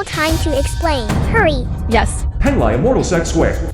time to explain. Hurry. Yes. Penglai Immortal Sect Square.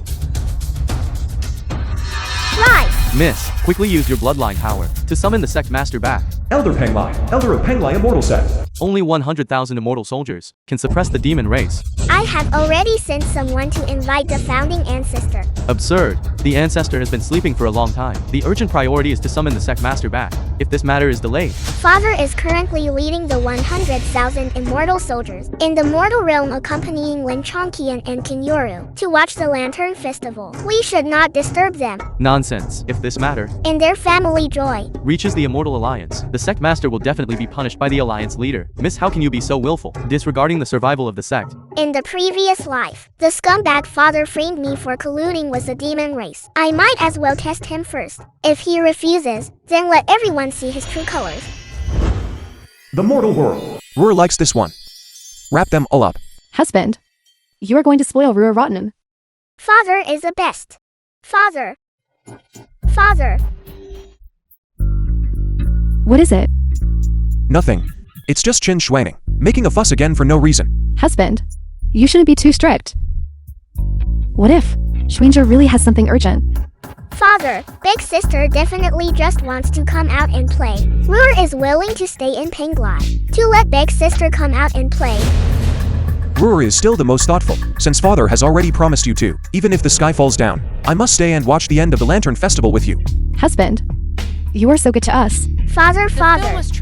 Rise. Miss, quickly use your bloodline power to summon the sect master back. Elder Penglai, Elder of Penglai Immortal Sect. Only 100,000 immortal soldiers can suppress the demon race. I have already sent someone to invite the founding ancestor. Absurd. The ancestor has been sleeping for a long time. The urgent priority is to summon the sect master back. If this matter is delayed, Father is currently leading the 100,000 immortal soldiers in the mortal realm, accompanying Lin Chongqian and King Yoru to watch the Lantern Festival. We should not disturb them nonsense. If this matter in their family joy. reaches the Immortal Alliance, the sect master will definitely be punished by the Alliance leader. Miss, how can you be so willful, disregarding the survival of the sect? In the previous life, the scumbag father framed me for colluding with the demon race. I might as well test him first. If he refuses, then let everyone see his true colors. The Mortal World. Ruhr likes this one. Wrap them all up. Husband, you are going to spoil Ruhr rotten. Father is the best. Father. Father. What is it? Nothing. It's just Chin Shuaning, making a fuss again for no reason. Husband, you shouldn't be too strict. What if Schwinger really has something urgent? Father, big sister definitely just wants to come out and play. Ruhr is willing to stay in Penglai to let big sister come out and play. Ruhr is still the most thoughtful, since father has already promised you to. Even if the sky falls down, I must stay and watch the end of the Lantern Festival with you. Husband, you are so good to us. Father,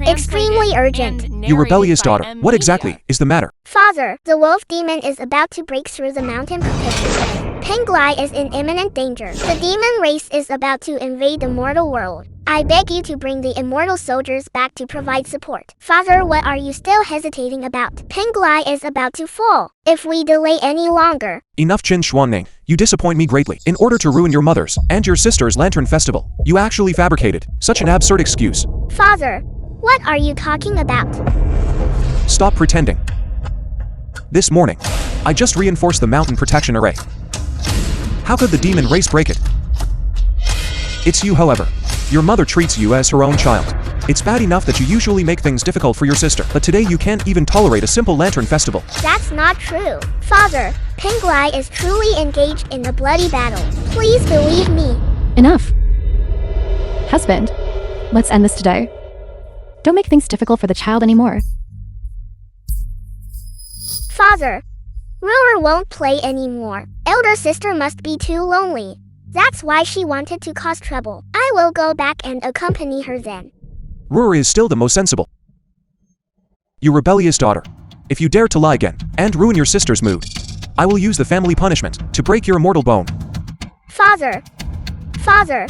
extremely urgent. You rebellious daughter, what exactly is the matter? Father, the wolf demon is about to break through the mountain protection. Penglai is in imminent danger. The demon race is about to invade the mortal world. I beg you to bring the immortal soldiers back to provide support. Father, what are you still hesitating about? Penglai is about to fall. If we delay any longer. Enough, Chin Shuaning. You disappoint me greatly. In order to ruin your mother's and your sister's Lantern Festival, you actually fabricated such an absurd excuse. Father, what are you talking about? Stop pretending. This morning, I just reinforced the mountain protection array. How could the demon race break it? It's you, however. Your mother treats you as her own child. It's bad enough that you usually make things difficult for your sister, but today you can't even tolerate a simple Lantern Festival. That's not true. Father, Penglai is truly engaged in a bloody battle. Please believe me. Enough. Husband, let's end this today. Don't make things difficult for the child anymore. Father, Ruhr won't play anymore. Elder sister must be too lonely. That's why she wanted to cause trouble. I will go back and accompany her then. Ruhr is still the most sensible. You rebellious daughter. If you dare to lie again and ruin your sister's mood, I will use the family punishment to break your immortal bone. Father. Father.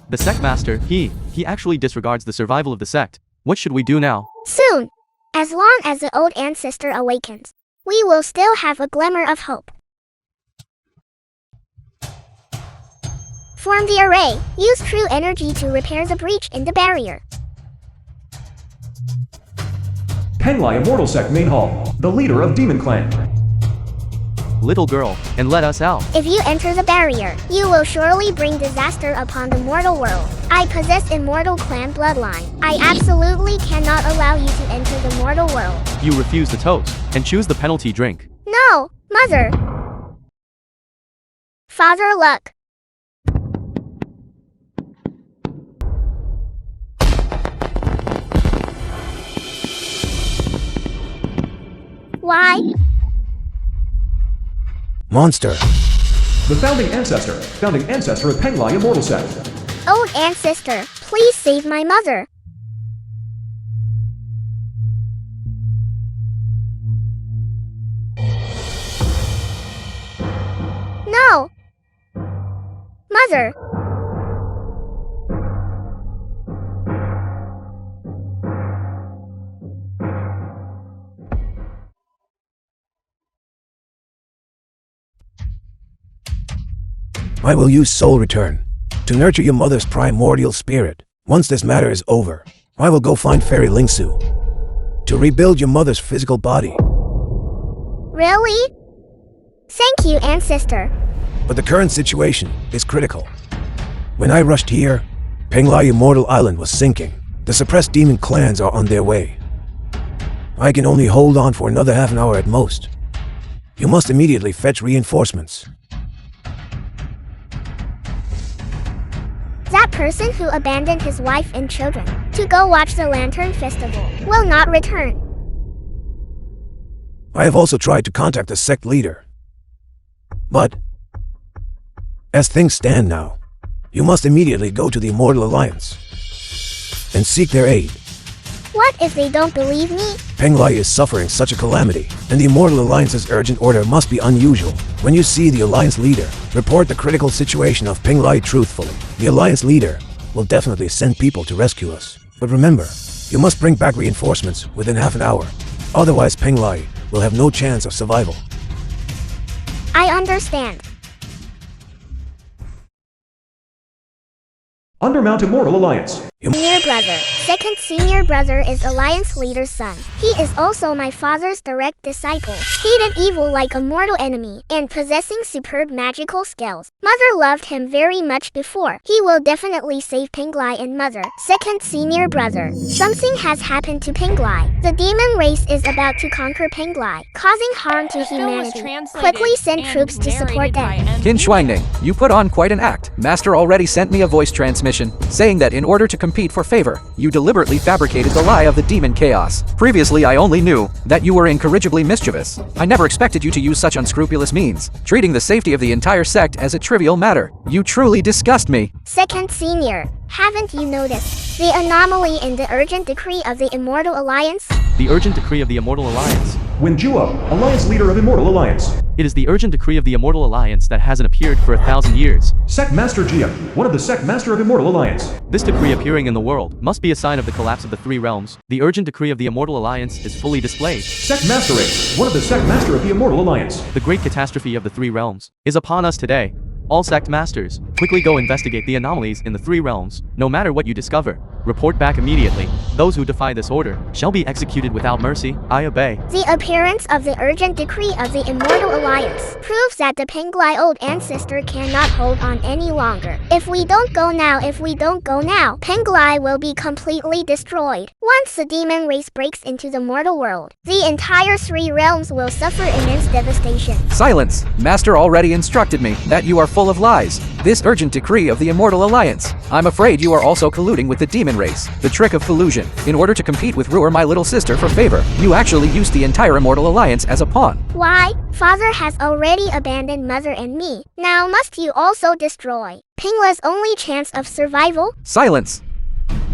The sect master, he actually disregards the survival of the sect. What should we do now? Soon. As long as the old ancestor awakens, we will still have a glimmer of hope. Form the array. Use true energy to repair the breach in the barrier. Penglai Immortal Sect Main Hall. The leader of Demon Clan. Little girl, and let us out. If you enter the barrier, you will surely bring disaster upon the mortal world. I possess Immortal Clan bloodline. I absolutely cannot allow you to enter the mortal world. You refuse the toast and choose the penalty drink. No, Mother. Father, look. Why? Monster. The founding ancestor of Penglai Immortal Sect. Old ancestor, please save my mother. No. Mother. I will use Soul Return to nurture your mother's primordial spirit. Once this matter is over, I will go find Fairy Lingsu to rebuild your mother's physical body. Really? Thank you, ancestor. But the current situation is critical. When I rushed here, Penglai Immortal Island was sinking. The suppressed demon clans are on their way. I can only hold on for another half an hour at most. You must immediately fetch reinforcements. That person who abandoned his wife and children to go watch the Lantern Festival will not return. I have also tried to contact the sect leader. But, as things stand now, you must immediately go to the Immortal Alliance and seek their aid. What if they don't believe me? Penglai is suffering such a calamity, and the Immortal Alliance's urgent order must be unusual. When you see the Alliance leader, report the critical situation of Penglai truthfully. The Alliance leader will definitely send people to rescue us. But remember, you must bring back reinforcements within half an hour. Otherwise, Penglai will have no chance of survival. I understand. Undermount Immortal Alliance. Senior brother. Second senior brother is Alliance leader's son. He is also my father's direct disciple. Hated evil like a mortal enemy, and possessing superb magical skills. Mother loved him very much before. He will definitely save Penglai and mother. Second senior brother. Something has happened to Penglai. The demon race is about to conquer Penglai, causing harm to humanity. Quickly send troops to support them. Qin Shuangning, you put on quite an act. Master already sent me a voice transmission, saying that in order to compete for favor, you deliberately fabricated the lie of the demon chaos. Previously, I only knew that you were incorrigibly mischievous. I never expected you to use such unscrupulous means, treating the safety of the entire sect as a trivial matter. You truly disgust me. Second senior, haven't you noticed the anomaly in the urgent decree of the Immortal Alliance? The urgent decree of the Immortal Alliance. Winjuo, Alliance leader of Immortal Alliance. It is the urgent decree of the Immortal Alliance that hasn't appeared for 1,000 years. Sect Master Jia, one of the Sect Master of Immortal Alliance. This decree appearing in the world must be a sign of the collapse of the three realms. The urgent decree of the Immortal Alliance is fully displayed. Sect Master A, one of the Sect Master of the Immortal Alliance. The great catastrophe of the three realms is upon us today. All sect masters, quickly go investigate the anomalies in the three realms. No matter what you discover, report back immediately. Those who defy this order shall be executed without mercy. I obey. The appearance of the urgent decree of the Immortal Alliance proves that the Penglai old ancestor cannot hold on any longer. If we don't go now, Penglai will be completely destroyed. Once the demon race breaks into the mortal world, the entire three realms will suffer immense devastation. Silence! Master already instructed me that you are full of lies. This urgent decree of the Immortal Alliance. I'm afraid you are also colluding with the demon race. The trick of collusion. In order to compete with Ruer, my little sister, for favor, you actually used the entire Immortal Alliance as a pawn. Why? Father has already abandoned mother and me. Now must you also destroy Penglai's only chance of survival? Silence!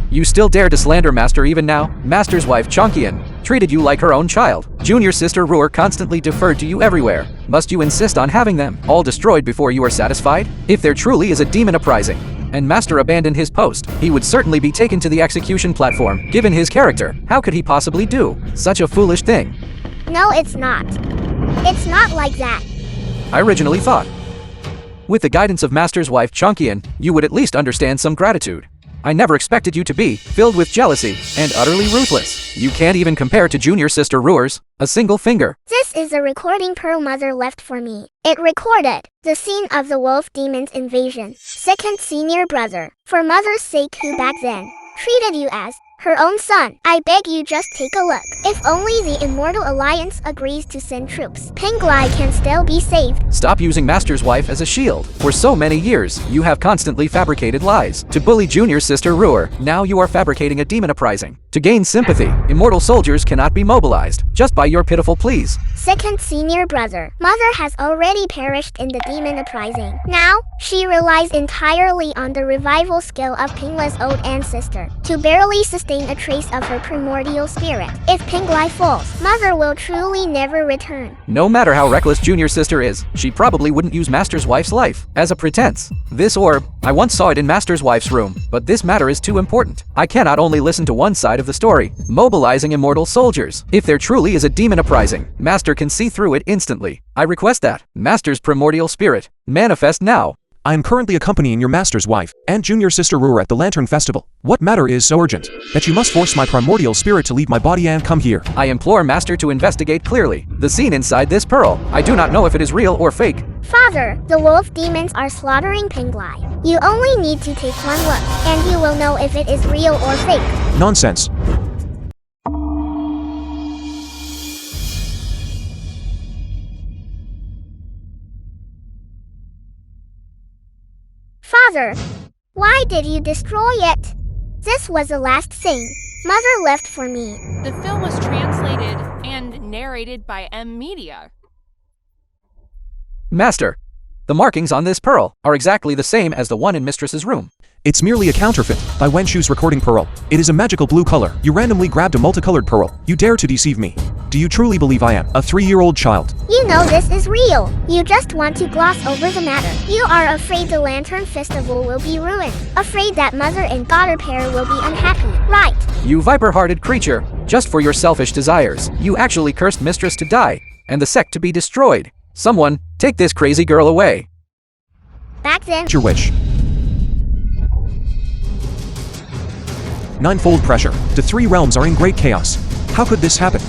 You still dare to slander Master even now? Master's wife, Chongqian, treated you like her own child. Junior sister Ruer constantly deferred to you everywhere. Must you insist on having them all destroyed before you are satisfied? If there truly is a demon uprising, and Master abandoned his post, he would certainly be taken to the execution platform. Given his character, how could he possibly do such a foolish thing? No, it's not. It's not like that. I originally thought, with the guidance of Master's wife Chongqian, you would at least understand some gratitude. I never expected you to be filled with jealousy and utterly ruthless. You can't even compare to junior sister Ruer's a single finger. This is a recording Pearl Mother left for me. It recorded the scene of the wolf demon's invasion. Second senior brother, for mother's sake, who back then treated you as her own son. I beg you, just take a look. If only the Immortal Alliance agrees to send troops, Penglai can still be saved. Stop using Master's wife as a shield. For so many years, you have constantly fabricated lies to bully junior sister Ruer. Now you are fabricating a demon uprising. To gain sympathy, immortal soldiers cannot be mobilized just by your pitiful pleas. Second senior brother, mother has already perished in the demon uprising. Now, she relies entirely on the revival skill of Penglai's old ancestor to barely sustain a trace of her primordial spirit. If Penglai falls, mother will truly never return. No matter how reckless junior sister is, she probably wouldn't use Master's wife's life as a pretense. This orb, I once saw it in Master's wife's room, but this matter is too important. I cannot only listen to one side of the story. Mobilizing immortal soldiers. If there truly is a demon uprising, Master can see through it instantly. I request that Master's primordial spirit manifest now. I am currently accompanying your master's wife and junior sister Ruer at the Lantern Festival. What matter is so urgent that you must force my primordial spirit to leave my body and come here? I implore Master to investigate clearly the scene inside this pearl. I do not know if it is real or fake. Father, the wolf demons are slaughtering Penglai. You only need to take one look, and you will know if it is real or fake. Nonsense. Father, why did you destroy it? This was the last thing Mother left for me. The film was translated and narrated by M Media. Master, the markings on this pearl are exactly the same as the one in Mistress's room. It's merely a counterfeit by Wenshu's recording pearl. It is a magical blue color. You randomly grabbed a multicolored pearl. You dare to deceive me. Do you truly believe I am a 3-year-old child? You know this is real. You just want to gloss over the matter. You are afraid the Lantern Festival will be ruined. Afraid that mother and daughter pair will be unhappy, right? You viper-hearted creature, just for your selfish desires, you actually cursed Mistress to die, and the sect to be destroyed. Someone, take this crazy girl away. Back then, Your wish. Ninefold pressure. The 3 realms are in great chaos. How could this happen?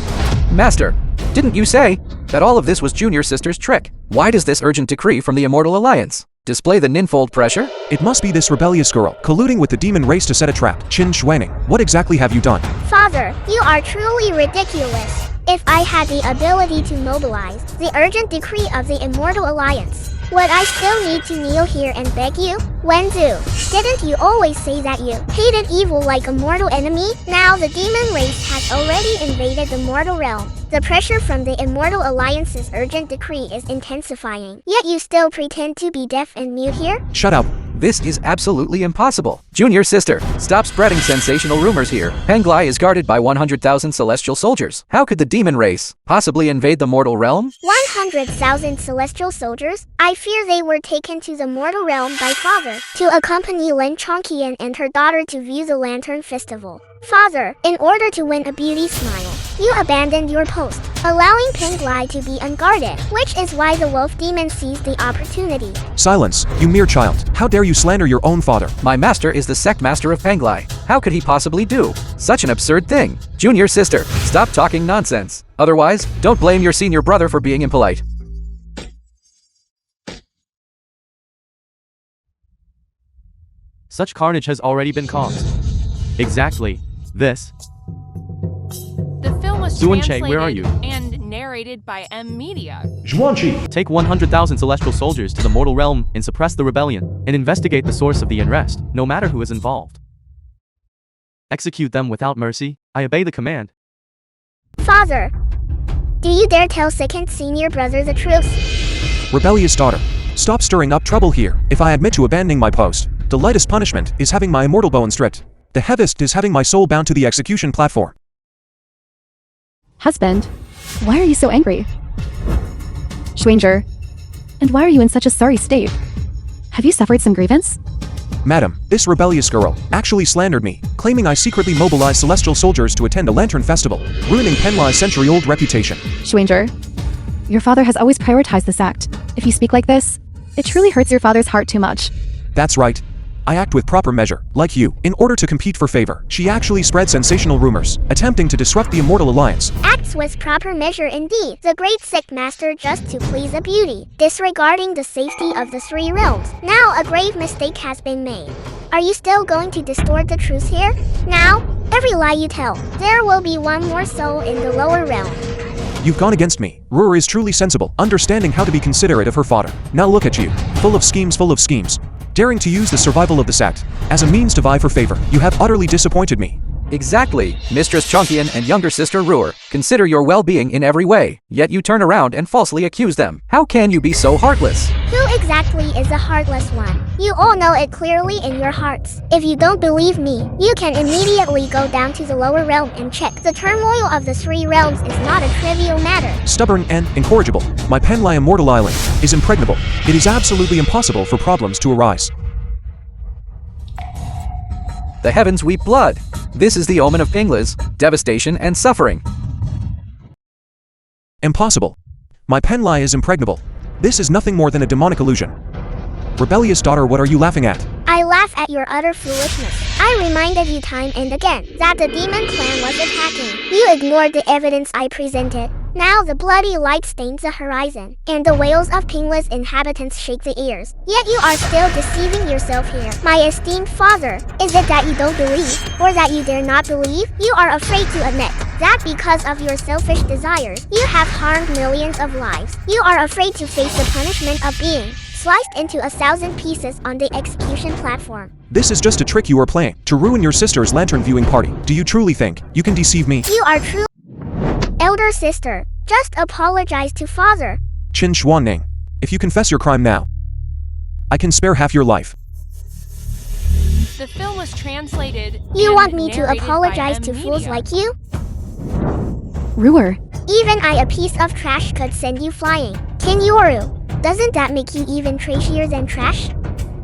Master, didn't you say that all of this was Junior Sister's trick? Why does this urgent decree from the Immortal Alliance display the ninfold pressure? It must be this rebellious girl, colluding with the demon race to set a trap. Qin Shuaning, what exactly have you done? Father, you are truly ridiculous. If I had the ability to mobilize the urgent decree of the Immortal Alliance, would I still need to kneel here and beg you? Wenzu, didn't you always say that you hated evil like a mortal enemy? Now the demon race has already invaded the mortal realm. The pressure from the Immortal Alliance's urgent decree is intensifying. Yet you still pretend to be deaf and mute here? Shut up. This is absolutely impossible. Junior Sister, stop spreading sensational rumors here. Penglai is guarded by 100,000 celestial soldiers. How could the demon race possibly invade the mortal realm? 100,000 celestial soldiers? I fear they were taken to the mortal realm by Father to accompany Lin Chongqian and her daughter to view the Lantern Festival. Father, in order to win a beauty smile, you abandoned your post, allowing Penglai to be unguarded, which is why the wolf demon seized the opportunity. Silence, you mere child. How dare you slander your own father? My master is the sect master of Penglai. How could he possibly do such an absurd thing? Junior Sister, stop talking nonsense. Otherwise, don't blame your senior brother for being impolite. Such carnage has already been caused. Exactly. This. The film was Zuan-Che, where are you? and narrated by M Media. Zhuanqi, Take 100,000 celestial soldiers to the mortal realm and suppress the rebellion, and investigate the source of the unrest, no matter who is involved. Execute them without mercy. I obey the command. Father, do you dare tell second senior brother the truth? Rebellious daughter, stop stirring up trouble here. If I admit to abandoning my post, the lightest punishment is having my immortal bone stripped. The heaviest is having my soul bound to the execution platform. Husband, why are you so angry? Stranger, and why are you in such a sorry state? Have you suffered some grievance? Madam, this rebellious girl actually slandered me, claiming I secretly mobilized celestial soldiers to attend a lantern festival, ruining Penglai's century-old reputation. Stranger, your father has always prioritized this act. If you speak like this, it truly hurts your father's heart too much. That's right. I act with proper measure, like you, in order to compete for favor. She actually spread sensational rumors, attempting to disrupt the Immortal Alliance. Acts with proper measure indeed. The great sect master just to please a beauty, disregarding the safety of the 3 realms. Now a grave mistake has been made. Are you still going to distort the truth here? Now, every lie you tell, there will be one more soul in the lower realm. You've gone against me. Ruhr is truly sensible, understanding how to be considerate of her father. Now look at you, full of schemes, daring to use the survival of the sect as a means to vie for favor. You have utterly disappointed me. Exactly, Mistress Chongqian and younger sister Ruhr consider your well-being in every way, yet you turn around and falsely accuse them. How can you be so heartless? Who exactly is the heartless one? You all know it clearly in your hearts. If you don't believe me, you can immediately go down to the lower realm and check. The turmoil of the 3 realms is not a trivial matter. Stubborn and incorrigible, my Penglai Immortal Island is impregnable. It is absolutely impossible for problems to arise. The heavens weep blood. This is the omen of Penglai's devastation and suffering. Impossible. My Penglai is impregnable. This is nothing more than a demonic illusion. Rebellious daughter, what are you laughing at? I laugh at your utter foolishness. I reminded you time and again that the demon clan was attacking. You ignored the evidence I presented. Now the bloody light stains the horizon, and the wails of Penglai's inhabitants shake the ears. Yet you are still deceiving yourself here. My esteemed father, is it that you don't believe, or that you dare not believe? You are afraid to admit that because of your selfish desires, you have harmed millions of lives. You are afraid to face the punishment of being sliced into 1,000 pieces on the execution platform. This is just a trick you are playing to ruin your sister's lantern viewing party. Do you truly think you can deceive me? You are true. Elder sister, just apologize to father. Qin Xuanning, if you confess your crime now, I can spare half your life. The film was translated. You and want me to narrated apologize by to fools Media. like you? Ruer. Even I, a piece of trash, could send you flying. King Yoru, doesn't that make you even trashier than trash?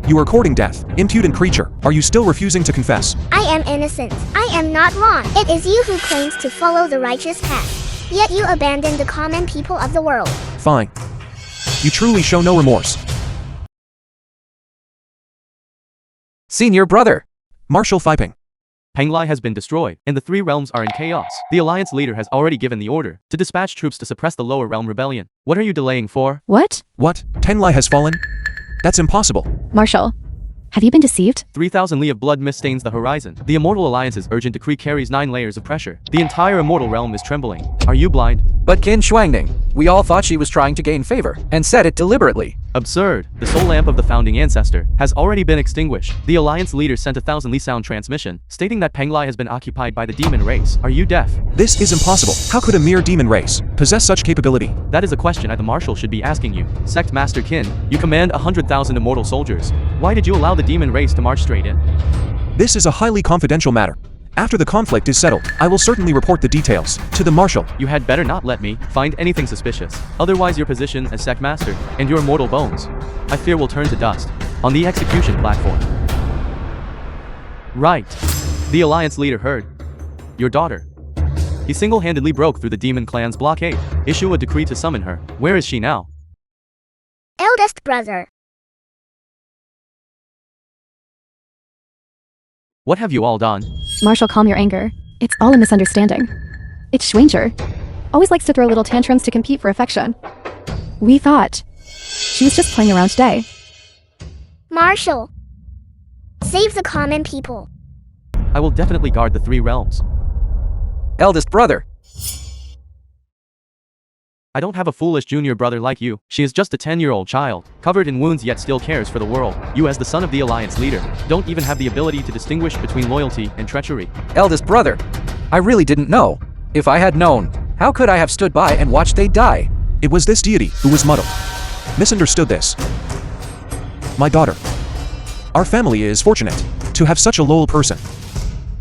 You are courting death, impudent creature. Are you still refusing to confess? I am innocent. I am not wrong. It is you who claims to follow the righteous path. Yet you abandon the common people of the world. Fine. You truly show no remorse. Senior brother. Marshal Fiping. Penglai has been destroyed, and the three realms are in chaos. The Alliance leader has already given the order to dispatch troops to suppress the lower realm rebellion. What are you delaying for? What? What? Penglai has fallen? That's impossible. Marshal. Have you been deceived? 3,000 li of blood mist stains the horizon. The Immortal Alliance's urgent decree carries 9 layers of pressure. The entire Immortal realm is trembling. Are you blind? But Qin Xuanning, we all thought she was trying to gain favor, and said it deliberately. Absurd. The soul lamp of the founding ancestor has already been extinguished. The Alliance leader sent a 1,000 li sound transmission, stating that Penglai has been occupied by the demon race. Are you deaf? This is impossible. How could a mere demon race possess such capability? That is a question the Marshal should be asking you. Sect Master Qin, you command 100,000 immortal soldiers. Why did you allow the demon race to march straight in? This is a highly confidential matter. After the conflict is settled, I will certainly report the details to the Marshal. You had better not let me find anything suspicious. Otherwise your position as Sect Master and your mortal bones, I fear, will turn to dust on the execution platform. Right. The Alliance leader heard. Your daughter. He single-handedly broke through the demon clan's blockade. Issue a decree to summon her. Where is she now? Eldest brother. What have you all done? Marshal, calm your anger. It's all a misunderstanding. It's Schwanger. Always likes to throw little tantrums to compete for affection. We thought she was just playing around today. Marshal. Save the common people. I will definitely guard the three realms. Eldest brother. I don't have a foolish junior brother like you. She is just a 10-year-old child, covered in wounds yet still cares for the world. You, as the son of the Alliance leader, don't even have the ability to distinguish between loyalty and treachery. Eldest brother. I really didn't know. If I had known, how could I have stood by and watched they die? It was this deity who was muddled. Misunderstood this. My daughter. Our family is fortunate to have such a loyal person.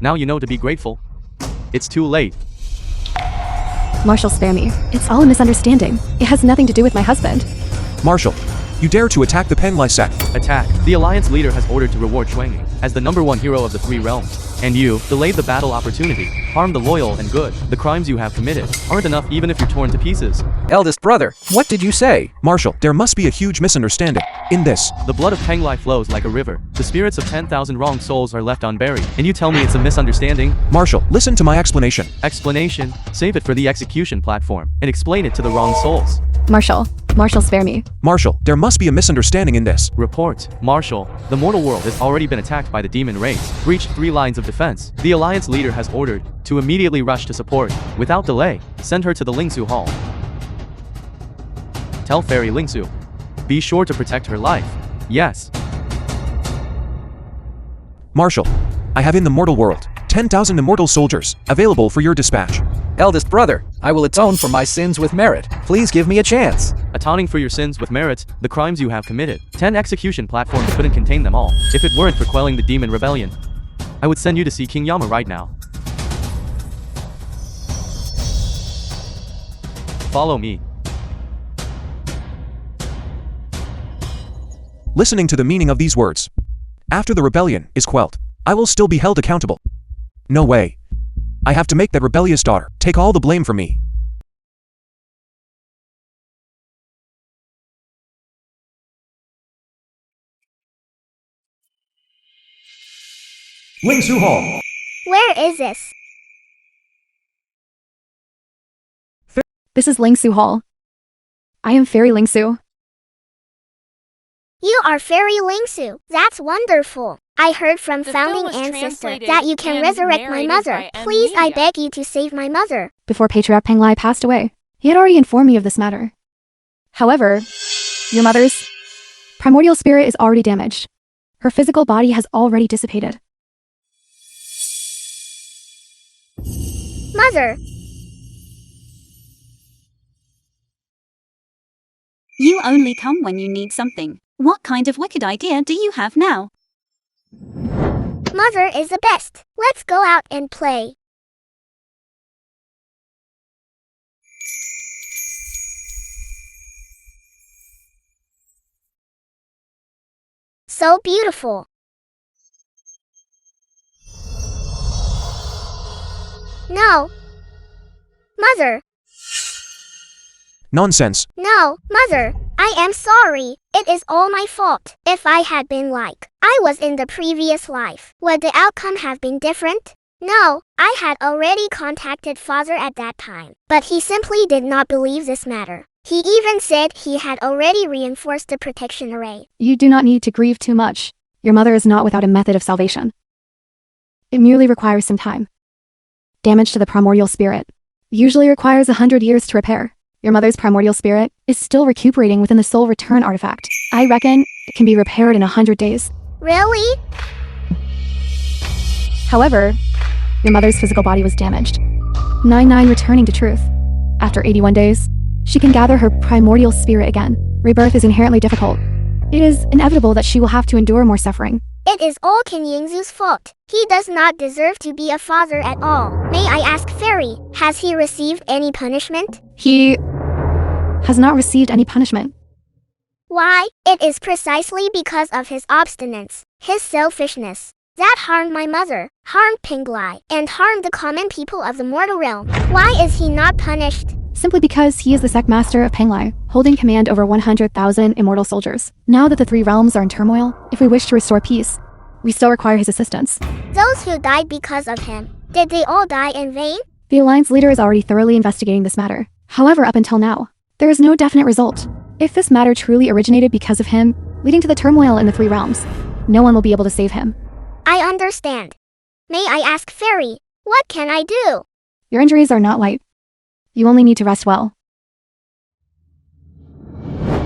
Now you know to be grateful. It's too late. Marshal, spare me. It's all a misunderstanding. It has nothing to do with my husband. Marshal, you dare to attack the Penglai sect. Attack. The Alliance leader has ordered to reward Shuangyi as the #1 hero of the three realms. And you delayed the battle opportunity, harmed the loyal and good. The crimes you have committed aren't enough even if you're torn to pieces. Eldest brother, what did you say? Marshal, there must be a huge misunderstanding in this. The blood of Penglai flows like a river. The spirits of 10,000 wrong souls are left unburied. And you tell me it's a misunderstanding? Marshal, listen to my explanation. Explanation? Save it for the execution platform and explain it to the wrong souls. Marshal, spare me. Marshal, there must be a misunderstanding in this. Report. Marshal, the mortal world has already been attacked by the demon race. Breached 3 lines of defense. The Alliance leader has ordered to immediately rush to support. Without delay, send her to the Lingsu Hall. Tell Fairy Lingsu. Be sure to protect her life. Yes. Marshal, I have in the mortal world 10,000 immortal soldiers available for your dispatch. Eldest brother, I will atone for my sins with merit. Please give me a chance. Atoning for your sins with merit, the crimes you have committed. 10 execution platforms couldn't contain them all. If it weren't for quelling the demon rebellion, I would send you to see King Yama right now. Follow me. Listening to the meaning of these words. After the rebellion is quelled, I will still be held accountable. No way. I have to make that rebellious daughter take all the blame for me. Lingsu Hall. Where is this? This is Lingsu Hall. I am Fairy Lingsu. You are Fairy Lingsu. That's wonderful. I heard from The film founding was ancestor translated that you can and resurrect my narrated mother. by Please, I Media. beg you to save my mother. Before Patriarch Penglai passed away, he had already informed me of this matter. However, your mother's Primordial spirit is already damaged. Her physical body has already dissipated. Mother! You only come when you need something. What kind of wicked idea do you have now? Mother is the best. Let's go out and play. So beautiful. No. Mother. Nonsense. No, Mother. I am sorry. It is all my fault. If I had been like I was in the previous life, would the outcome have been different? No, I had already contacted Father at that time, but he simply did not believe this matter. He even said he had already reinforced the protection array. You do not need to grieve too much. Your mother is not without a method of salvation. It merely requires some time. Damage to the primordial spirit usually requires 100 years to repair. Your mother's primordial spirit is still recuperating within the soul return artifact. I reckon it can be repaired in 100 days. Really? However, your mother's physical body was damaged. 99 returning to truth. After 81 days, she can gather her primordial spirit again. Rebirth is inherently difficult. It is inevitable that she will have to endure more suffering. It is all King Yingzu's fault. He does not deserve to be a father at all. May I ask Fairy, has he received any punishment? He has not received any punishment. Why? It is precisely because of his obstinance, his selfishness, that harmed my mother, harmed Penglai, and harmed the common people of the mortal realm. Why is he not punished? Simply because he is the sect master of Penglai, holding command over 100,000 immortal soldiers. Now that the three realms are in turmoil, if we wish to restore peace, we still require his assistance. Those who died because of him, did they all die in vain? The Alliance leader is already thoroughly investigating this matter. However, up until now, there is no definite result. If this matter truly originated because of him, leading to the turmoil in the three realms, no one will be able to save him. I understand. May I ask Fairy, what can I do? Your injuries are not light. You only need to rest well.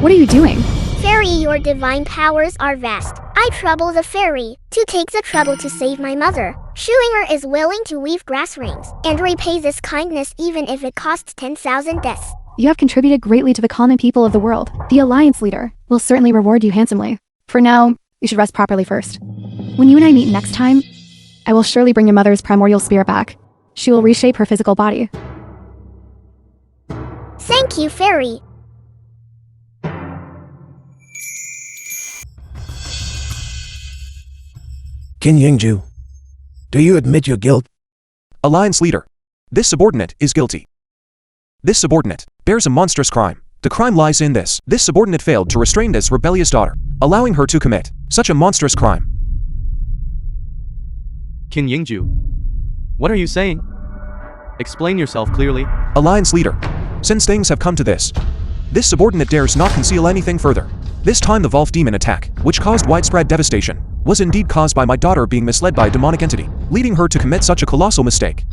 What are you doing? Fairy, your divine powers are vast. I trouble the fairy to take the trouble to save my mother. Schuinger is willing to weave grass rings and repay this kindness even if it costs 10,000 deaths. You have contributed greatly to the common people of the world. The Alliance leader will certainly reward you handsomely. For now, you should rest properly first. When you and I meet next time, I will surely bring your mother's primordial spirit back. She will reshape her physical body. Thank you, Fairy. Qin Yingju, do you admit your guilt? Alliance leader. This subordinate is guilty. This subordinate bears a monstrous crime. The crime lies in this. This subordinate failed to restrain this rebellious daughter, allowing her to commit such a monstrous crime. Qin Yingju, what are you saying? Explain yourself clearly. Alliance leader. Since things have come to this subordinate dares not conceal anything further. This time the Wolf demon attack, which caused widespread devastation, was indeed caused by my daughter being misled by a demonic entity, leading her to commit such a colossal mistake.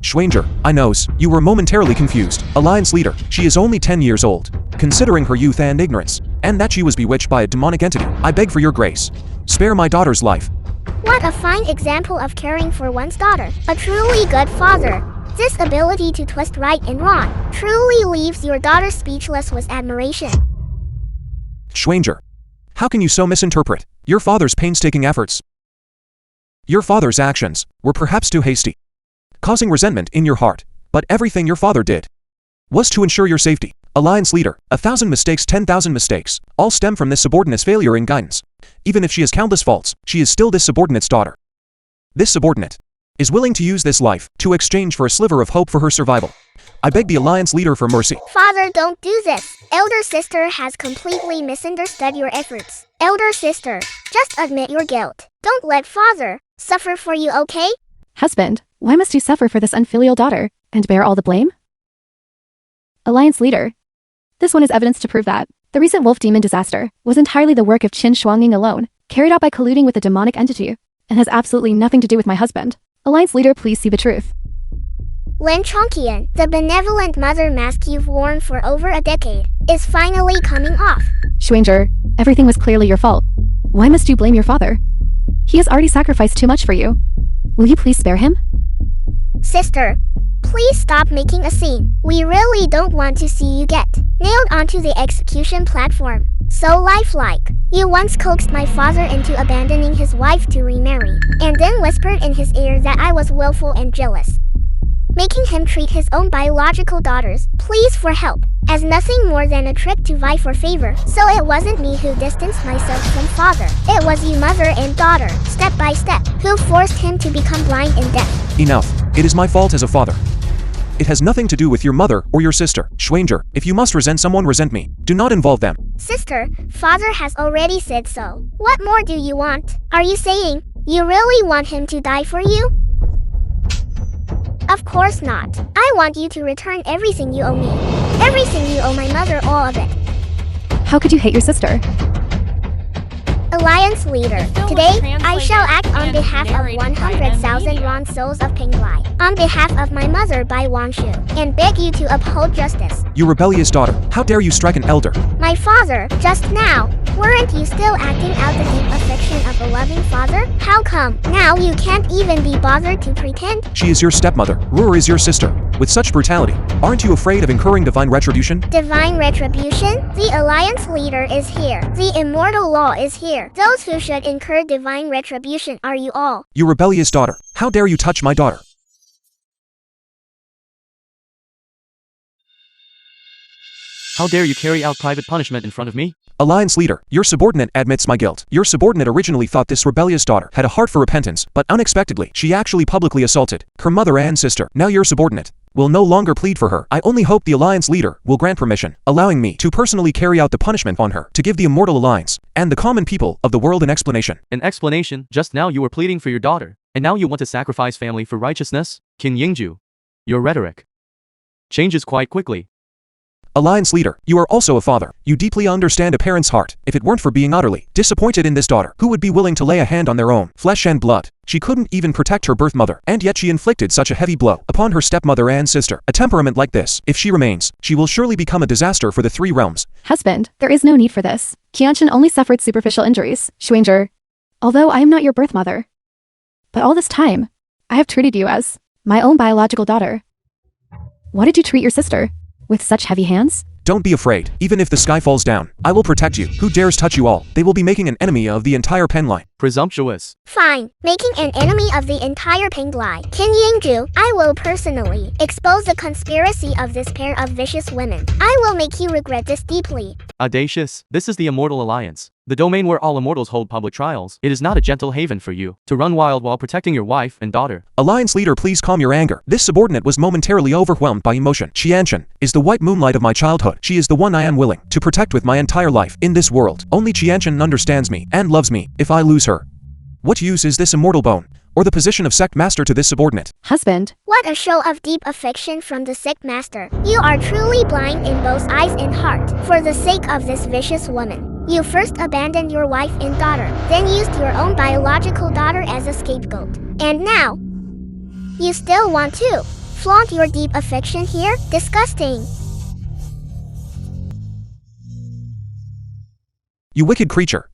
Schwanger, I knows, you were momentarily confused. Alliance leader, she is only 10 years old. Considering her youth and ignorance, and that she was bewitched by a demonic entity, I beg for your grace. Spare my daughter's life. What a fine example of caring for one's daughter. A truly good father. This ability to twist right and wrong truly leaves your daughter speechless with admiration. Schwanger, how can you so misinterpret your father's painstaking efforts? Your father's actions were perhaps too hasty, causing resentment in your heart, but everything your father did was to ensure your safety. Alliance leader, 1,000 mistakes, 10,000 mistakes, all stem from this subordinate's failure in guidance. Even if she has countless faults, she is still this subordinate's daughter. This subordinate is willing to use this life to exchange for a sliver of hope for her survival. I beg the Alliance leader for mercy. Father, don't do this. Elder sister has completely misunderstood your efforts. Elder sister, just admit your guilt. Don't let father suffer for you, okay? Husband, why must you suffer for this unfilial daughter and bear all the blame? Alliance leader. This one is evidence to prove that the recent wolf demon disaster was entirely the work of Qin Shuanging alone, carried out by colluding with a demonic entity, and has absolutely nothing to do with my husband. Alliance leader, please see the truth. Lin Chongqian, the benevolent mother mask you've worn for over a decade, is finally coming off. Schwanger, everything was clearly your fault. Why must you blame your father? He has already sacrificed too much for you. Will you please spare him? Sister, please stop making a scene. We really don't want to see you get nailed onto the execution platform. So lifelike. You once coaxed my father into abandoning his wife to remarry, and then whispered in his ear that I was willful and jealous, making him treat his own biological daughters, pleas for help, as nothing more than a trick to vie for favor. So it wasn't me who distanced myself from father. It was you, mother and daughter, step by step, who forced him to become blind and deaf. Enough. It is my fault as a father. It has nothing to do with your mother or your sister. Schwanger, if you must resent someone, resent me. Do not involve them. Sister, father has already said so. What more do you want? Are you saying you really want him to die for you? Of course not. I want you to return everything you owe me. Everything you owe my mother, all of it. How could you hate your sister? Alliance leader. film was Today, I shall act on translated behalf and of narrated by 100,000 Media. Ron souls of Penglai, on behalf of my mother Bai Wangshu, and beg you to uphold justice. You rebellious daughter, how dare you strike an elder? My father, just now, weren't you still acting out the deep affection of a loving father? How come now you can't even be bothered to pretend? She is your stepmother. Ruhr is your sister. With such brutality, aren't you afraid of incurring divine retribution? Divine retribution? The Alliance leader is here. The immortal law is here. Those who should incur divine retribution are you all. You rebellious daughter, how dare you touch my daughter? How dare you carry out private punishment in front of me? Alliance leader, your subordinate admits my guilt. Your subordinate originally thought this rebellious daughter had a heart for repentance, but unexpectedly, she actually publicly assaulted her mother and sister. Now your subordinate will no longer plead for her. I only hope the Alliance leader will grant permission, allowing me to personally carry out the punishment on her, to give the Immortal Alliance and the common people of the world an explanation. An explanation? Just now you were pleading for your daughter, and now you want to sacrifice family for righteousness? Qin Yingju, your rhetoric changes quite quickly. Alliance leader, you are also a father. You deeply understand a parent's heart. If it weren't for being utterly disappointed in this daughter, who would be willing to lay a hand on their own flesh and blood? She couldn't even protect her birth mother, and yet she inflicted such a heavy blow upon her stepmother and sister. A temperament like this, if she remains, she will surely become a disaster for the three realms. Husband, there is no need for this. Qianchen only suffered superficial injuries. Schwanger, although I am not your birth mother, but all this time, I have treated you as my own biological daughter. Why did you treat your sister with such heavy hands? Don't be afraid. Even if the sky falls down, I will protect you. Who dares touch you all? They will be making an enemy of the entire Penglai. Presumptuous. Fine, making an enemy of the entire Penglai. Qin Yingju, I will personally expose the conspiracy of this pair of vicious women. I will make you regret this deeply. Audacious. This is the Immortal Alliance, the domain where all immortals hold public trials. It is not a gentle haven for you to run wild while protecting your wife and daughter. Alliance leader, please calm your anger. This subordinate was momentarily overwhelmed by emotion. Qianchen is the white moonlight of my childhood. She is the one I am willing to protect with my entire life. In this world, only Qianchen understands me and loves me. If I lose her, what use is this immortal bone, or the position of sect master to this subordinate? Husband, What a show of deep affection from the sect master. You are truly blind in both eyes and heart. For the sake of this vicious woman, you first abandoned your wife and daughter, then used your own biological daughter as a scapegoat. And now, you still want to flaunt your deep affection here? Disgusting. You wicked creature.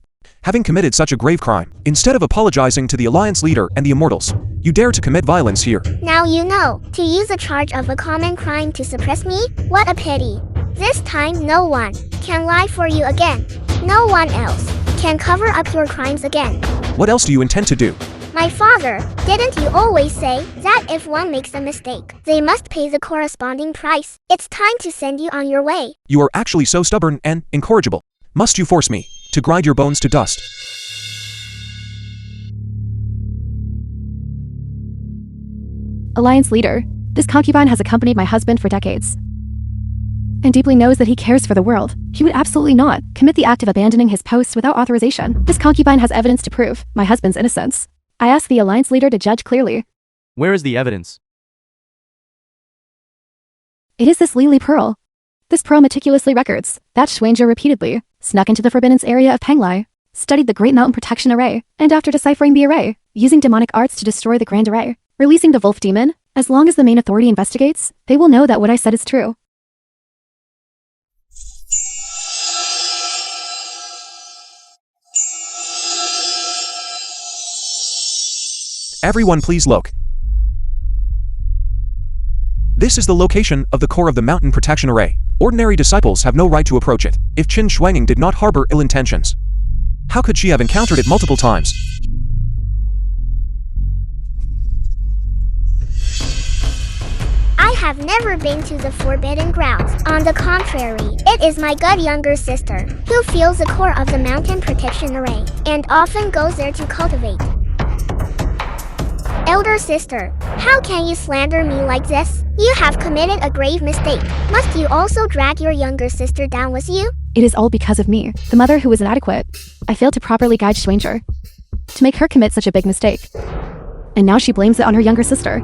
Having committed such a grave crime, instead of apologizing to the Alliance leader and the Immortals, you dare to commit violence here. Now you know, to use a charge of a common crime to suppress me? What a pity. This time no one can lie for you again. No one else can cover up your crimes again. What else do you intend to do? My father, didn't you always say that if one makes a mistake, they must pay the corresponding price? It's time to send you on your way. You are actually so stubborn and incorrigible. Must you force me to grind your bones to dust? Alliance leader, this concubine has accompanied my husband for decades and deeply knows that he cares for the world. He would absolutely not commit the act of abandoning his post without authorization. This concubine has evidence to prove my husband's innocence. I ask the Alliance leader to judge clearly. Where is the evidence? It is this Lily Pearl. This pearl meticulously records that Schwanger repeatedly snuck into the Forbidden area of Penglai, studied the Great Mountain Protection Array, and after deciphering the array, using demonic arts to destroy the Grand Array, releasing the Wolf Demon, as long as the main authority investigates, they will know that what I said is true. Everyone please look. This is the location of the core of the mountain protection array. Ordinary disciples have no right to approach it. If Qin Shuangning did not harbor ill intentions, how could she have encountered it multiple times? I have never been to the Forbidden Grounds. On the contrary, it is my good younger sister, who feels the core of the mountain protection array, and often goes there to cultivate. Elder sister, how can you slander me like this? You have committed a grave mistake. Must you also drag your younger sister down with you? It is all because of me, the mother who was inadequate. I failed to properly guide Shuangzhi to make her commit such a big mistake. And now she blames it on her younger sister.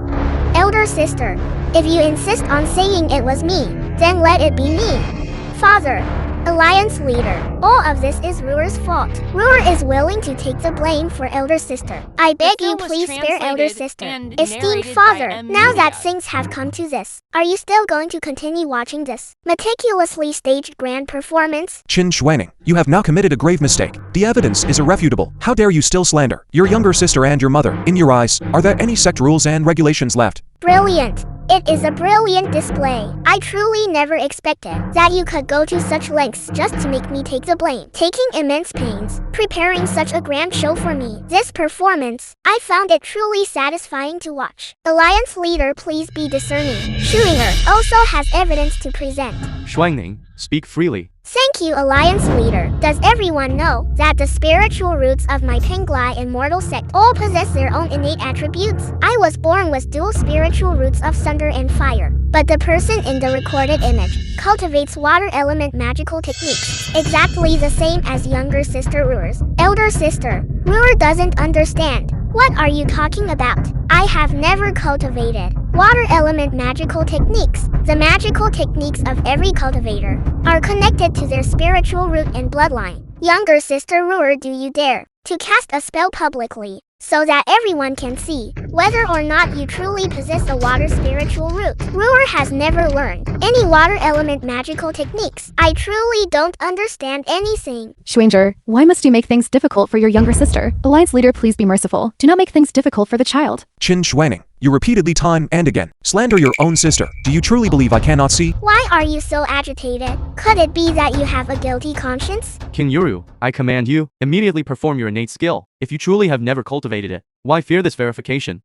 Elder sister, if you insist on saying it was me, then let it be me. Father, Alliance leader, all of this is Ruer's fault. Ruer is willing to take the blame for elder sister. I beg you please spare elder sister. Esteemed father, now that things have come to this, are you still going to continue watching this meticulously staged grand performance? Qin Shuangning, you have now committed a grave mistake. The evidence is irrefutable. How dare you still slander your younger sister and your mother? In your eyes, are there any sect rules and regulations left? Brilliant. It is a brilliant display. I truly never expected that you could go to such lengths just to make me take the blame, taking immense pains, preparing such a grand show for me. This performance, I found it truly satisfying to watch. Alliance leader, please be discerning. Schuinger also has evidence to present. Shuangning, speak freely. Thank you, Alliance leader. Does everyone know that the spiritual roots of my Penglai Immortal sect all possess their own innate attributes? I was born with dual spiritual roots of thunder and fire, but the person in the recorded image cultivates water element magical techniques, exactly the same as younger sister Ruer's. Elder sister, Ruer doesn't understand. What are you talking about? I have never cultivated water element magical techniques. The magical techniques of every cultivator are connected to their spiritual root and bloodline. Younger sister Ruer, do you dare to cast a spell publicly so that everyone can see whether or not you truly possess a water spiritual root? Ruer has never learned any water element magical techniques. I truly don't understand anything. Shuangzhi, why must you make things difficult for your younger sister? Alliance leader, please be merciful. Do not make things difficult for the child. Qin Shuangning, you repeatedly time and again slander your own sister. Do you truly believe I cannot see? Why are you so agitated? Could it be that you have a guilty conscience? King Yuru, I command you, immediately perform your innate skill. If you truly have never cultivated it, why fear this verification?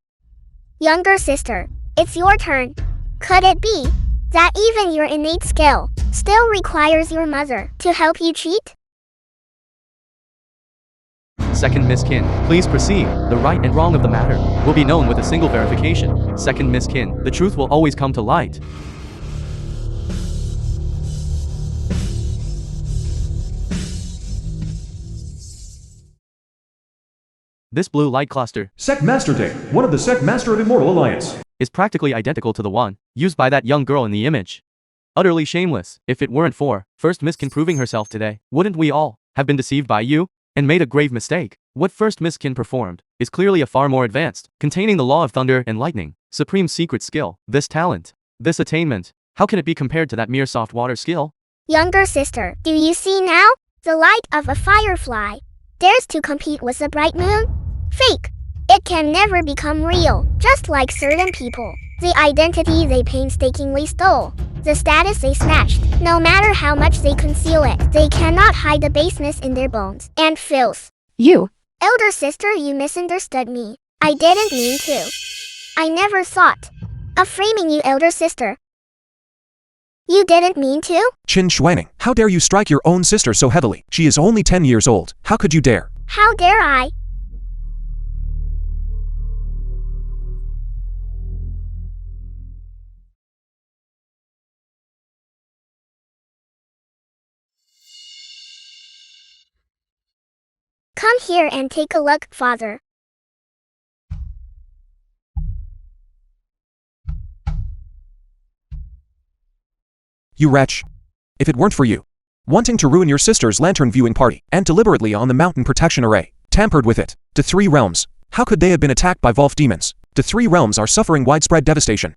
Younger sister, it's your turn. Could it be that even your innate skill still requires your mother to help you cheat? Second Miss Qin, please proceed. The right and wrong of the matter will be known with a single verification. Second Miss Qin, the truth will always come to light. This blue light cluster Sect Master Day, one of the Sect Master of Immortal Alliance. is practically identical to the one used by that young girl in the image. Utterly shameless. If it weren't for First Miss Qin proving herself today, wouldn't we all have been deceived by you and made a grave mistake? What First Miss Qin performed is clearly a far more advanced, containing the law of thunder and lightning, supreme secret skill. This talent, this attainment, how can it be compared to that mere soft water skill? Younger sister, do you see now? The light of a firefly dares to compete with the bright moon? Fake. It can never become real, just like certain people. The identity they painstakingly stole, the status they snatched, no matter how much they conceal it, they cannot hide the baseness in their bones and filth. You. Elder sister, you misunderstood me. I didn't mean to. I never thought of framing you, elder sister. You didn't mean to? Qin Shuangning, how dare you strike your own sister so heavily? She is only 10 years old. How could you dare? How dare I? Come here and take a look, father. You wretch. If it weren't for you wanting to ruin your sister's lantern viewing party and deliberately on the mountain protection array, tampered with it, the three realms, how could they have been attacked by Wolf demons? The three realms are suffering widespread devastation.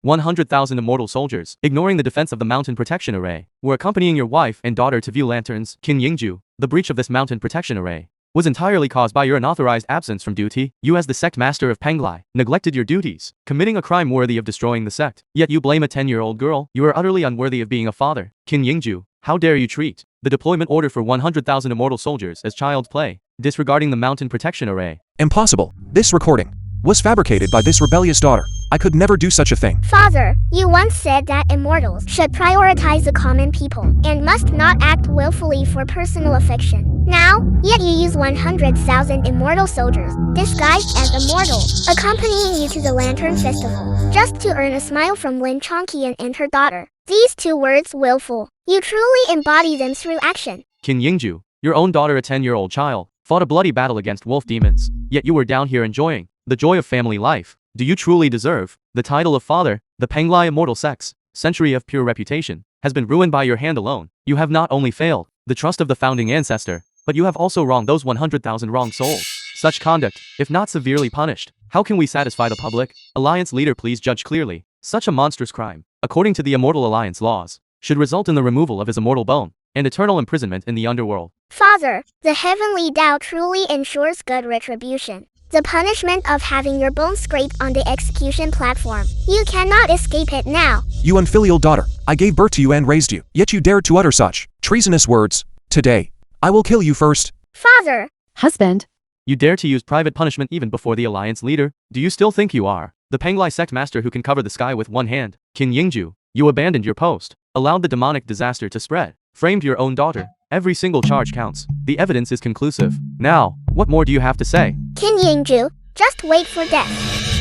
100,000 immortal soldiers, ignoring the defense of the mountain protection array, were accompanying your wife and daughter to view lanterns. Qin Yingju, the breach of this mountain protection array was entirely caused by your unauthorized absence from duty. You as the sect master of Penglai neglected your duties, committing a crime worthy of destroying the sect. Yet you blame a 10-year-old girl. You are utterly unworthy of being a father. Qin Yingju, how dare you treat the deployment order for 100,000 immortal soldiers as child's play, disregarding the mountain protection array? Impossible. This recording was fabricated by this rebellious daughter. I could never do such a thing. Father, you once said that immortals should prioritize the common people and must not act willfully for personal affection. Now, yet you use 100,000 immortal soldiers, disguised as immortal, accompanying you to the Lantern Festival, just to earn a smile from Lin Chongqian and her daughter. These two words, willful, you truly embody them through action. Qin Yingju, your own daughter, a 10-year-old child, fought a bloody battle against wolf demons, yet you were down here enjoying the joy of family life. Do you truly deserve the title of father? The Penglai immortal sect's century of pure reputation has been ruined by your hand alone. You have not only failed the trust of the founding ancestor, but you have also wronged those 100,000 wrong souls. Such conduct, if not severely punished, how can we satisfy the public? Alliance leader, please judge clearly. Such a monstrous crime, according to the Immortal Alliance laws, should result in the removal of his immortal bone and eternal imprisonment in the underworld. Father, the heavenly Tao truly ensures good retribution. The punishment of having your bones scraped on the execution platform. You cannot escape it now. You unfilial daughter, I gave birth to you and raised you, yet you dared to utter such treasonous words. Today, I will kill you first. Father! Husband. You dare to use private punishment even before the Alliance leader? Do you still think you are the Penglai sect master who can cover the sky with one hand? Qin Yingju, you abandoned your post, allowed the demonic disaster to spread, framed your own daughter. Every single charge counts. The evidence is conclusive. Now, what more do you have to say? Qin Yingju, just wait for death.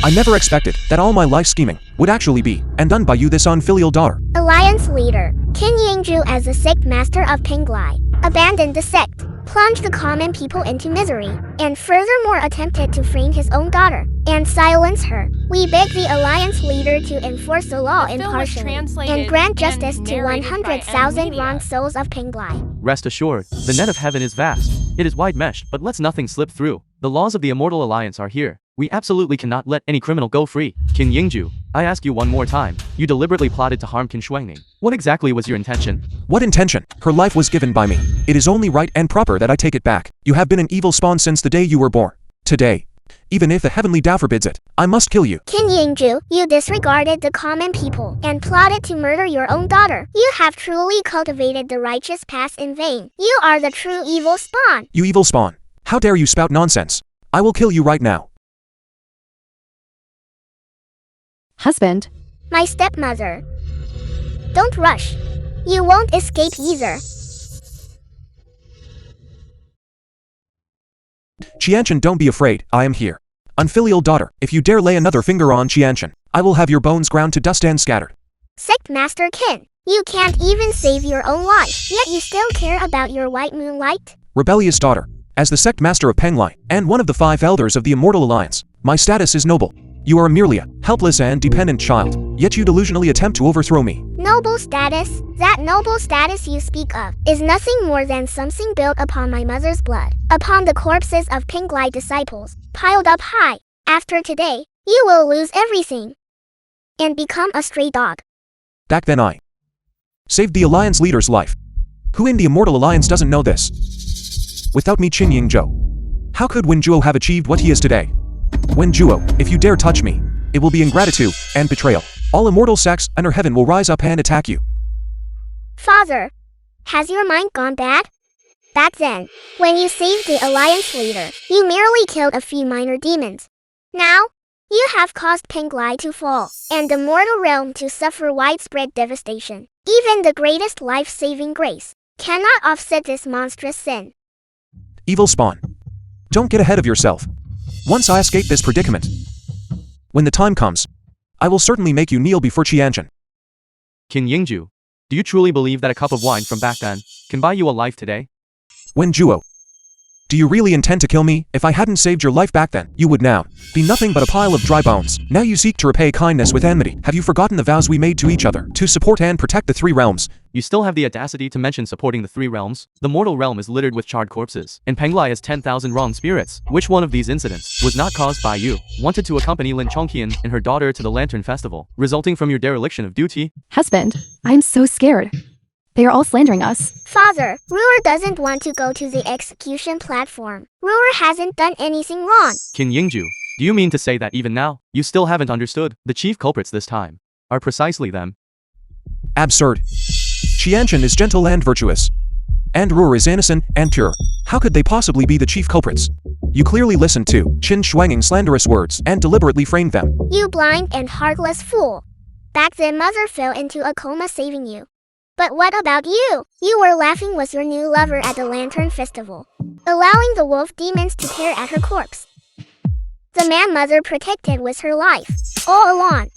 I never expected that all my life scheming would actually be undone by you, this unfilial daughter. Alliance leader, Qin Yingju as the sect master of Penglai, abandoned the sect, plunged the common people into misery, and furthermore attempted to frame his own daughter and silence her. We beg the Alliance leader to enforce the law impartially and grant justice to 100,000 wrong souls of Penglai. Rest assured, the net of heaven is vast. It is wide-meshed, but lets nothing slip through. The laws of the Immortal Alliance are here. We absolutely cannot let any criminal go free. Qin Yingju, I ask you one more time. You deliberately plotted to harm Qin Shuangning. What exactly was your intention? What intention? Her life was given by me. It is only right and proper that I take it back. You have been an evil spawn since the day you were born. Today, even if the heavenly Tao forbids it, I must kill you. Qin Yingju, you disregarded the common people and plotted to murder your own daughter. You have truly cultivated the righteous path in vain. You are the true evil spawn. You evil spawn. How dare you spout nonsense? I will kill you right now. Husband. My stepmother. Don't rush. You won't escape either. Qianchen, don't be afraid, I am here. Unfilial daughter, if you dare lay another finger on Qianchen, I will have your bones ground to dust and scattered. Sect Master Qin, you can't even save your own life, yet you still care about your white moonlight? Rebellious daughter, as the sect master of Penglai, and one of the 5 elders of the Immortal Alliance, my status is noble. You are merely a helpless and dependent child, yet you delusionally attempt to overthrow me. Noble status? That noble status you speak of is nothing more than something built upon my mother's blood, upon the corpses of Penglai disciples, piled up high. After today, you will lose everything and become a stray dog. Back then I saved the Alliance leader's life. Who in the Immortal Alliance doesn't know this? Without me, Qin Yingzhou, how could Wen Zhuo have achieved what he is today? Wen Zhuo, if you dare touch me, it will be ingratitude and betrayal. All immortal sects under heaven will rise up and attack you. Father, has your mind gone bad? Back then, when you saved the Alliance leader, you merely killed a few minor demons. Now, you have caused Penglai to fall, and the mortal realm to suffer widespread devastation. Even the greatest life-saving grace cannot offset this monstrous sin. Evil spawn. Don't get ahead of yourself. Once I escape this predicament, when the time comes, I will certainly make you kneel before Qianchen. Qin Yingju, do you truly believe that a cup of wine from back then can buy you a life today? Wen Zhuo, do you really intend to kill me? If I hadn't saved your life back then, you would now be nothing but a pile of dry bones. Now you seek to repay kindness with enmity. Have you forgotten the vows we made to each other, to support and protect the 3 realms? You still have the audacity to mention supporting the 3 realms? The mortal realm is littered with charred corpses, and Penglai has 10,000 wrong spirits. Which one of these incidents was not caused by you? Wanted to accompany Lin Chongqian and her daughter to the Lantern Festival, resulting from your dereliction of duty? Husband. I'm so scared. They are all slandering us. Father, Ruler doesn't want to go to the execution platform. Ruler hasn't done anything wrong. Qin Yingju, do you mean to say that even now, you still haven't understood? The chief culprits this time are precisely them. Absurd. Qianchen is gentle and virtuous. And Ruer is innocent and pure. How could they possibly be the chief culprits? You clearly listened to Qin Shuang's slanderous words and deliberately framed them. You blind and heartless fool. Back then Mother fell into a coma saving you. But what about you? You were laughing with your new lover at the Lantern Festival, allowing the wolf demons to tear at her corpse. The man Mother protected with her life, all along.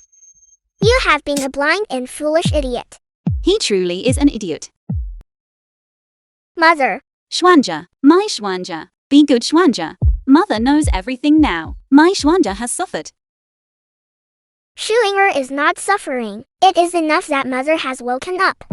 You have been a blind and foolish idiot. He truly is an idiot. Mother. Xuanja, my Xuanja, be good Xuanja. Mother knows everything now. My Xuanja has suffered. Shuinger is not suffering. It is enough that Mother has woken up.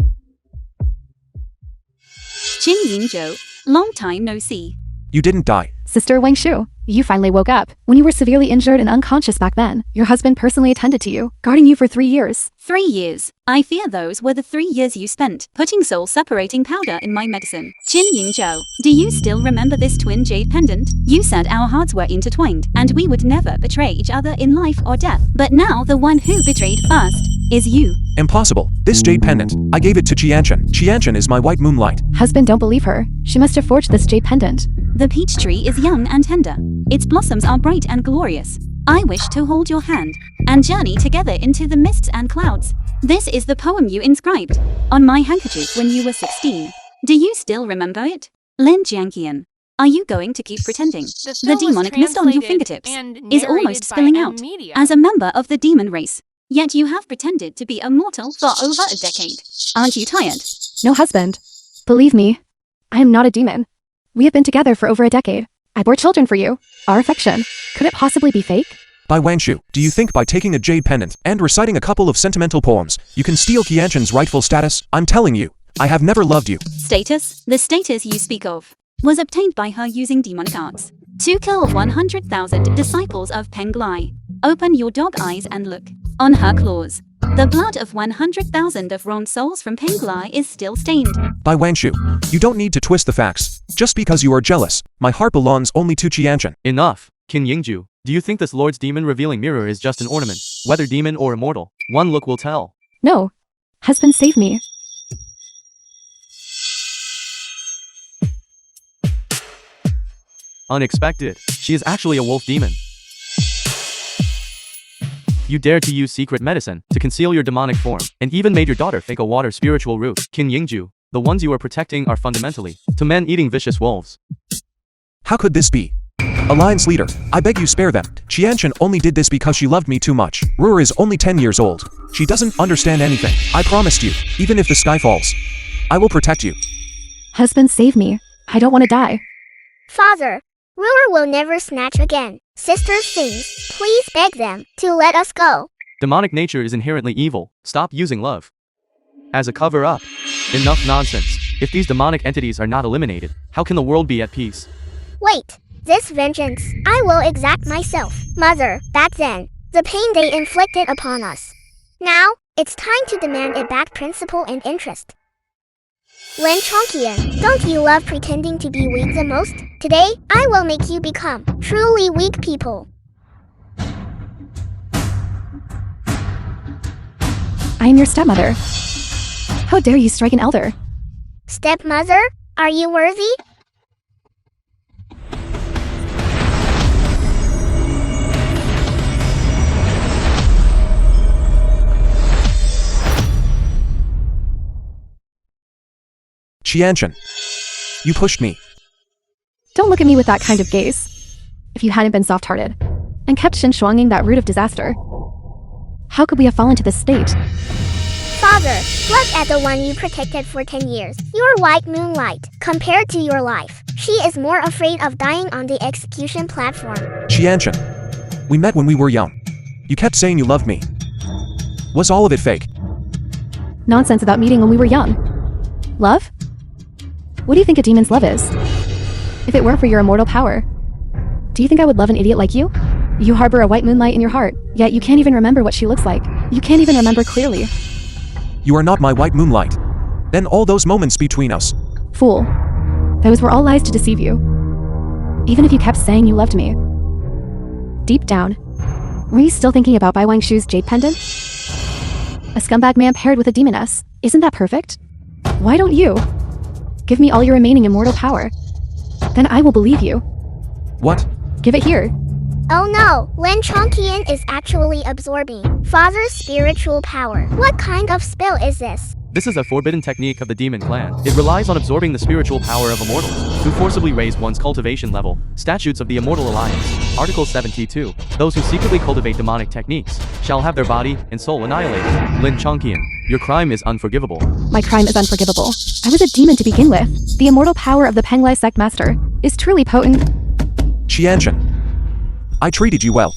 Qin Yingzhou, long time no see. You didn't die. Sister Wang Shu, you finally woke up. When you were severely injured and unconscious back then, your husband personally attended to you, guarding you for 3 years. 3 years. I fear those were the 3 years you spent putting soul-separating powder in my medicine. Qin Yingzhou, do you still remember this twin jade pendant? You said our hearts were intertwined, and we would never betray each other in life or death. But now the one who betrayed first is you. Impossible. This jade pendant, I gave it to Qianchen. Qianchen is my white moonlight. Husband, don't believe her. She must have forged this jade pendant. The peach tree is young and tender. Its blossoms are bright and glorious. I wish to hold your hand and journey together into the mists and clouds. This is the poem you inscribed on my handkerchief when you were 16. Do you still remember it? Lin Jianqian, are you going to keep pretending? The demonic mist on your fingertips is almost spilling out. As a member of the demon race, yet you have pretended to be immortal for over a decade. Aren't you tired? No, husband. Believe me, I am not a demon. We have been together for over a decade. I bore children for you. Our affection. Could it possibly be fake? By Wangshu, do you think by taking a jade pendant and reciting a couple of sentimental poems, you can steal Qianchen's rightful status? I'm telling you, I have never loved you. Status? The status you speak of was obtained by her using demonic arts to kill 100,000 disciples of Penglai. Open your dog eyes and look. On her claws, the blood of 100,000 of wronged souls from Penglai is still stained. By Wangshu, you don't need to twist the facts. Just because you are jealous, my heart belongs only to Qianchen. Enough. Qin Yingju, do you think this Lord's demon revealing mirror is just an ornament? Whether demon or immortal, one look will tell. No. Husband, save me. Unexpected. She is actually a wolf demon. You dared to use secret medicine to conceal your demonic form, and even made your daughter fake a water spiritual root. Qin Yingju, the ones you are protecting are fundamentally to men eating vicious wolves. How could this be? Alliance leader, I beg you spare them. Qianchen only did this because she loved me too much. Ruer is only 10 years old. She doesn't understand anything. I promised you, even if the sky falls, I will protect you. Husband, save me. I don't want to die. Father, Ruler will never snatch again. Sisters sings, please beg them to let us go. Demonic nature is inherently evil. Stop using love as a cover-up. Enough nonsense. If these demonic entities are not eliminated, how can the world be at peace? Wait, this vengeance, I will exact myself. Mother, back then, the pain they inflicted upon us. Now, it's time to demand it back, principal and interest. Lin Chongqian, don't you love pretending to be weak the most? Today, I will make you become truly weak people. I am your stepmother. How dare you strike an elder? Stepmother, are you worthy? Qianchen, you pushed me. Don't look at me with that kind of gaze. If you hadn't been soft-hearted and kept shuanging that root of disaster, how could we have fallen to this state? Father, look at the one you protected for 10 years. Your white moonlight, compared to your life. She is more afraid of dying on the execution platform. Qianchen, we met when we were young. You kept saying you loved me. Was all of it fake? Nonsense about meeting when we were young. Love? What do you think a demon's love is? If it weren't for your immortal power, do you think I would love an idiot like you? You harbor a white moonlight in your heart, yet you can't even remember what she looks like. You can't even remember clearly. You are not my white moonlight. Then all those moments between us. Fool. Those were all lies to deceive you. Even if you kept saying you loved me. Deep down, were you still thinking about Bai Wangshu's jade pendant? A scumbag man paired with a demoness. Isn't that perfect? Why don't you? Give me all your remaining immortal power. Then I will believe you. What? Give it here. Oh no, Lin Chongqian is actually absorbing Father's spiritual power. What kind of spell is this? This is a forbidden technique of the demon clan. It relies on absorbing the spiritual power of immortals, who forcibly raise one's cultivation level. Statutes of the Immortal Alliance. Article 72. Those who secretly cultivate demonic techniques shall have their body and soul annihilated. Lin Chongqian, your crime is unforgivable. My crime is unforgivable. I was a demon to begin with. The immortal power of the Penglai sect master is truly potent. Qianshan. I treated you well.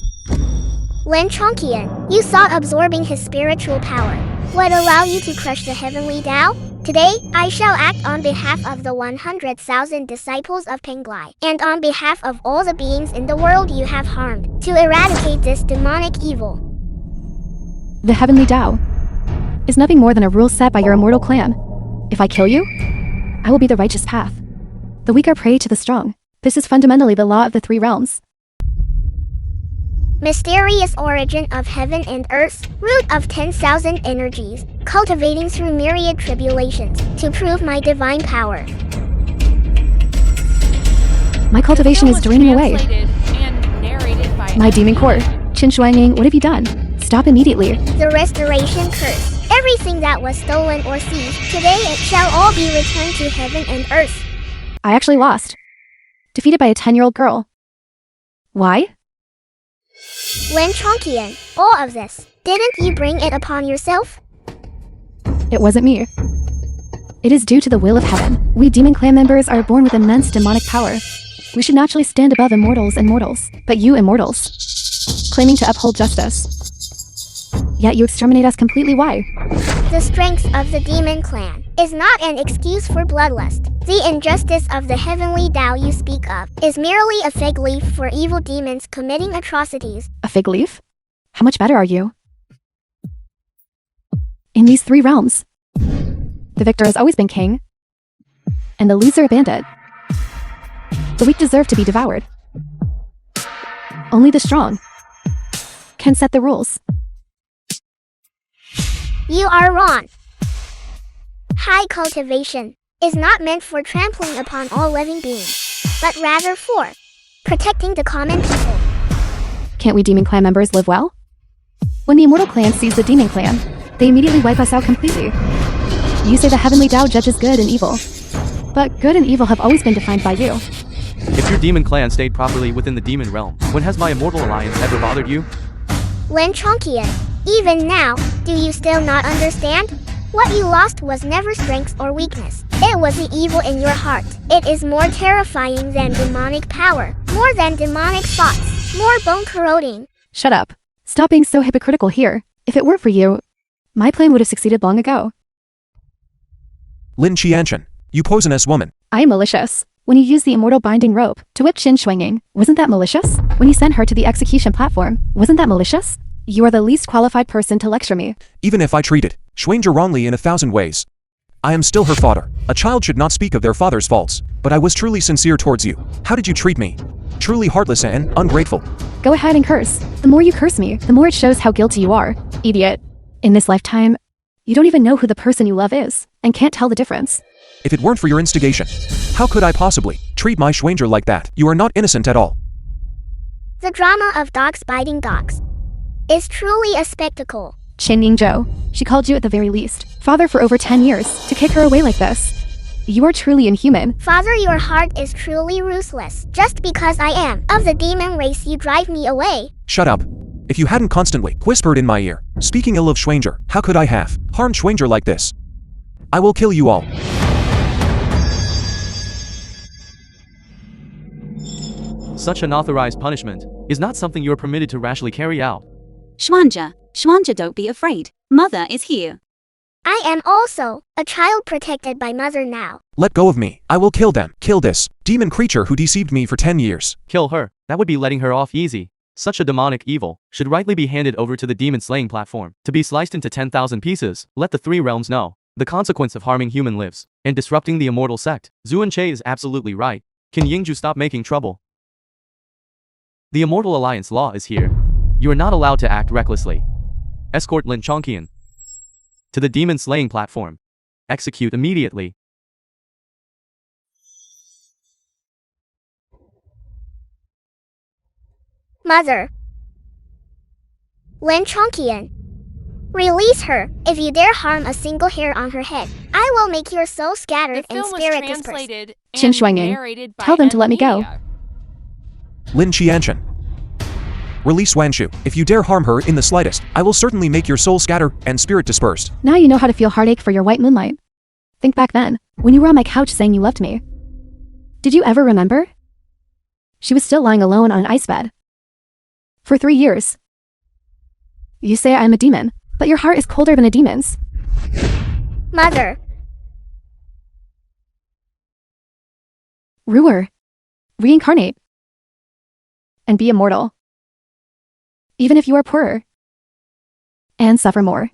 Lin Chongqian, you saw absorbing his spiritual power would allow you to crush the heavenly Tao? Today, I shall act on behalf of the 100,000 disciples of Penglai, and on behalf of all the beings in the world you have harmed, to eradicate this demonic evil. The heavenly Tao is nothing more than a rule set by your immortal clan. If I kill you, I will be the righteous path. The weak are prey to the strong. This is fundamentally the law of the three realms. Mysterious origin of heaven and earth, root of 10,000 energies, cultivating through myriad tribulations, to prove my divine power. My cultivation is draining away. And narrated by My demon core. Qin Shuangning, what have you done? Stop immediately. The restoration curse. Everything that was stolen or seized, today it shall all be returned to heaven and earth. I actually lost. Defeated by a 10-year-old girl. Why? Lin Chongqian, all of this, didn't you bring it upon yourself? It wasn't me. It is due to the will of heaven. We demon clan members are born with immense demonic power. We should naturally stand above immortals and mortals. But you immortals, claiming to uphold justice. Yet you exterminate us completely. Why? The strength of the demon clan is not an excuse for bloodlust. The injustice of the heavenly Tao you speak of is merely a fig leaf for evil demons committing atrocities. A fig leaf? How much better are you? In these three realms, the victor has always been king, and the loser a bandit. The weak deserve to be devoured. Only the strong can set the rules. You are wrong. High cultivation is not meant for trampling upon all living beings, but rather for protecting the common people. Can't we demon clan members live well? When the immortal clan sees the demon clan, they immediately wipe us out completely. You say the heavenly Tao judges good and evil, but good and evil have always been defined by you. If your demon clan stayed properly within the demon realm, when has my immortal alliance ever bothered you? Lin Chongqian, even now, do you still not understand? What you lost was never strength or weakness. It was the evil in your heart. It is more terrifying than demonic power, more than demonic thoughts, more bone-corroding. Shut up. Stop being so hypocritical here. If it weren't for you, my plan would have succeeded long ago. Lin Qianshan, you poisonous woman. I am malicious. When you used the immortal binding rope to whip Qin Shuangning, wasn't that malicious? When you sent her to the execution platform, wasn't that malicious? You are the least qualified person to lecture me. Even if I treated Shuangzhi wrongly in 1,000 ways, I am still her father. A child should not speak of their father's faults, but I was truly sincere towards you. How did you treat me? Truly heartless and ungrateful. Go ahead and curse. The more you curse me, the more it shows how guilty you are. Idiot. In this lifetime, you don't even know who the person you love is, and can't tell the difference. If it weren't for your instigation, how could I possibly treat my Shuangzhi like that? You are not innocent at all. The drama of dogs biting dogs is truly a spectacle. Qin Yingzhou, she called you at the very least father for over 10 years to kick her away like this. You are truly inhuman. Father, your heart is truly ruthless. Just because I am of the demon race, you drive me away. Shut up. If you hadn't constantly whispered in my ear, speaking ill of Shuangzhi, how could I have harmed Shuangzhi like this? I will kill you all. Such unauthorized punishment is not something you are permitted to rashly carry out. Shuangzhi, don't be afraid. Mother is here. I am also a child protected by mother now. Let go of me. I will kill them. Kill this demon creature who deceived me for 10 years. Kill her. That would be letting her off easy. Such a demonic evil should rightly be handed over to the demon slaying platform to be sliced into 10,000 pieces. Let the three realms know the consequence of harming human lives and disrupting the immortal sect. Zuan-Che is absolutely right. Can Yingju stop making trouble? The Immortal Alliance law is here. You are not allowed to act recklessly. Escort Lin Chongqian to the demon slaying platform. Execute immediately. Mother. Lin Chongqian. Release her. If you dare harm a single hair on her head, I will make your soul scattered The and film was spirit dispersed. translated Qin and Shuanging, narrated by tell them to let me go. Media. Lin Qianchen. Release Wanshu. If you dare harm her in the slightest, I will certainly make your soul scatter and spirit dispersed. Now you know how to feel heartache for your white moonlight. Think back then, when you were on my couch saying you loved me. Did you ever remember? She was still lying alone on an ice bed. For 3 years. You say I'm a demon, but your heart is colder than a demon's. Mother. Ruer. Reincarnate. And be immortal. Even if you are poorer. And suffer more.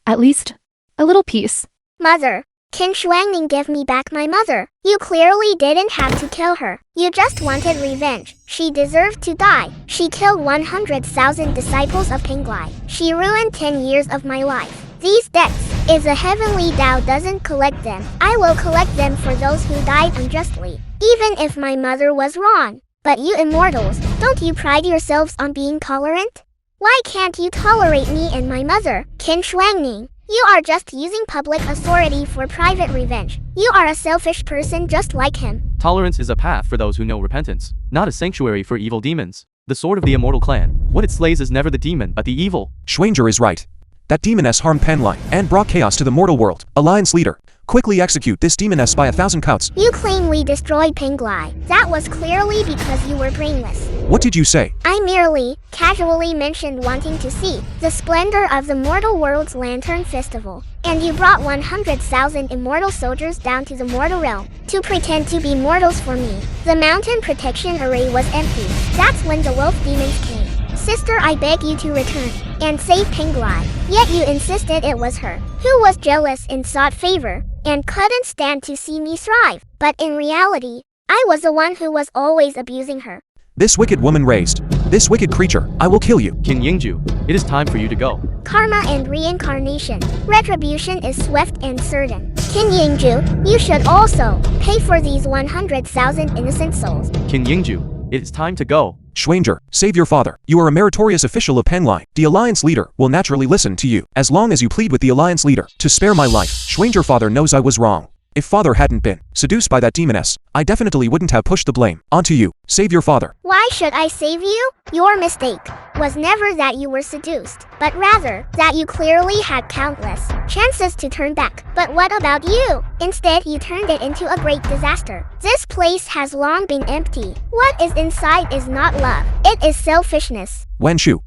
At least, a little peace. Mother. Qin Shuangning, give me back my mother. You clearly didn't have to kill her. You just wanted revenge. She deserved to die. She killed 100,000 disciples of Penglai. She ruined 10 years of my life. These debts, if the heavenly Tao doesn't collect them, I will collect them for those who died unjustly. Even if my mother was wrong. But you immortals, don't you pride yourselves on being tolerant? Why can't you tolerate me and my mother, Qin Shuangning? You are just using public authority for private revenge. You are a selfish person just like him. Tolerance is a path for those who know repentance, not a sanctuary for evil demons. The sword of the immortal clan. What it slays is never the demon, but the evil. Schwanger is right. That demoness harmed Penglai and brought chaos to the mortal world. Alliance leader, quickly execute this demoness by 1,000 couts. You claim we destroyed Penglai. That was clearly because you were brainless. What did you say? I merely, casually mentioned wanting to see the splendor of the mortal world's lantern festival. And you brought 100,000 immortal soldiers down to the mortal realm to pretend to be mortals for me. The mountain protection array was empty. That's when the wolf demons came. Sister, I beg you to return and save Penglai. Yet you insisted it was her, who was jealous and sought favor, and couldn't stand to see me thrive. But in reality, I was the one who was always abusing her. This wicked woman raised. This wicked creature, I will kill you. Qin Yingju, it is time for you to go. Karma and reincarnation. Retribution is swift and certain. Qin Yingju, you should also pay for these 100,000 innocent souls. Qin Yingju, it is time to go. Schwanger, save your father. You are a meritorious official of Penglai. The Alliance leader will naturally listen to you, as long as you plead with the Alliance leader to spare my life. Schwanger father knows I was wrong. If father hadn't been seduced by that demoness, I definitely wouldn't have pushed the blame onto you. Save your father. Why should I save you? Your mistake was never that you were seduced, but rather that you clearly had countless chances to turn back. But what about you? Instead, you turned it into a great disaster. This place has long been empty. What is inside is not love. It is selfishness. Wanshu.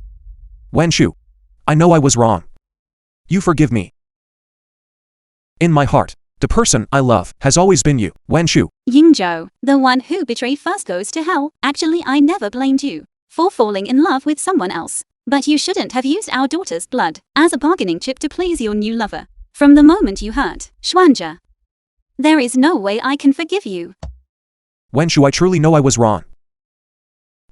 Wanshu. I know I was wrong. You forgive me. In my heart, the person I love has always been you, Wanshu. Yingzhou, the one who betrayed first goes to hell. Actually, I never blamed you for falling in love with someone else. But you shouldn't have used our daughter's blood as a bargaining chip to please your new lover. From the moment you hurt Xuanja, there is no way I can forgive you. Wanshu, I truly know I was wrong.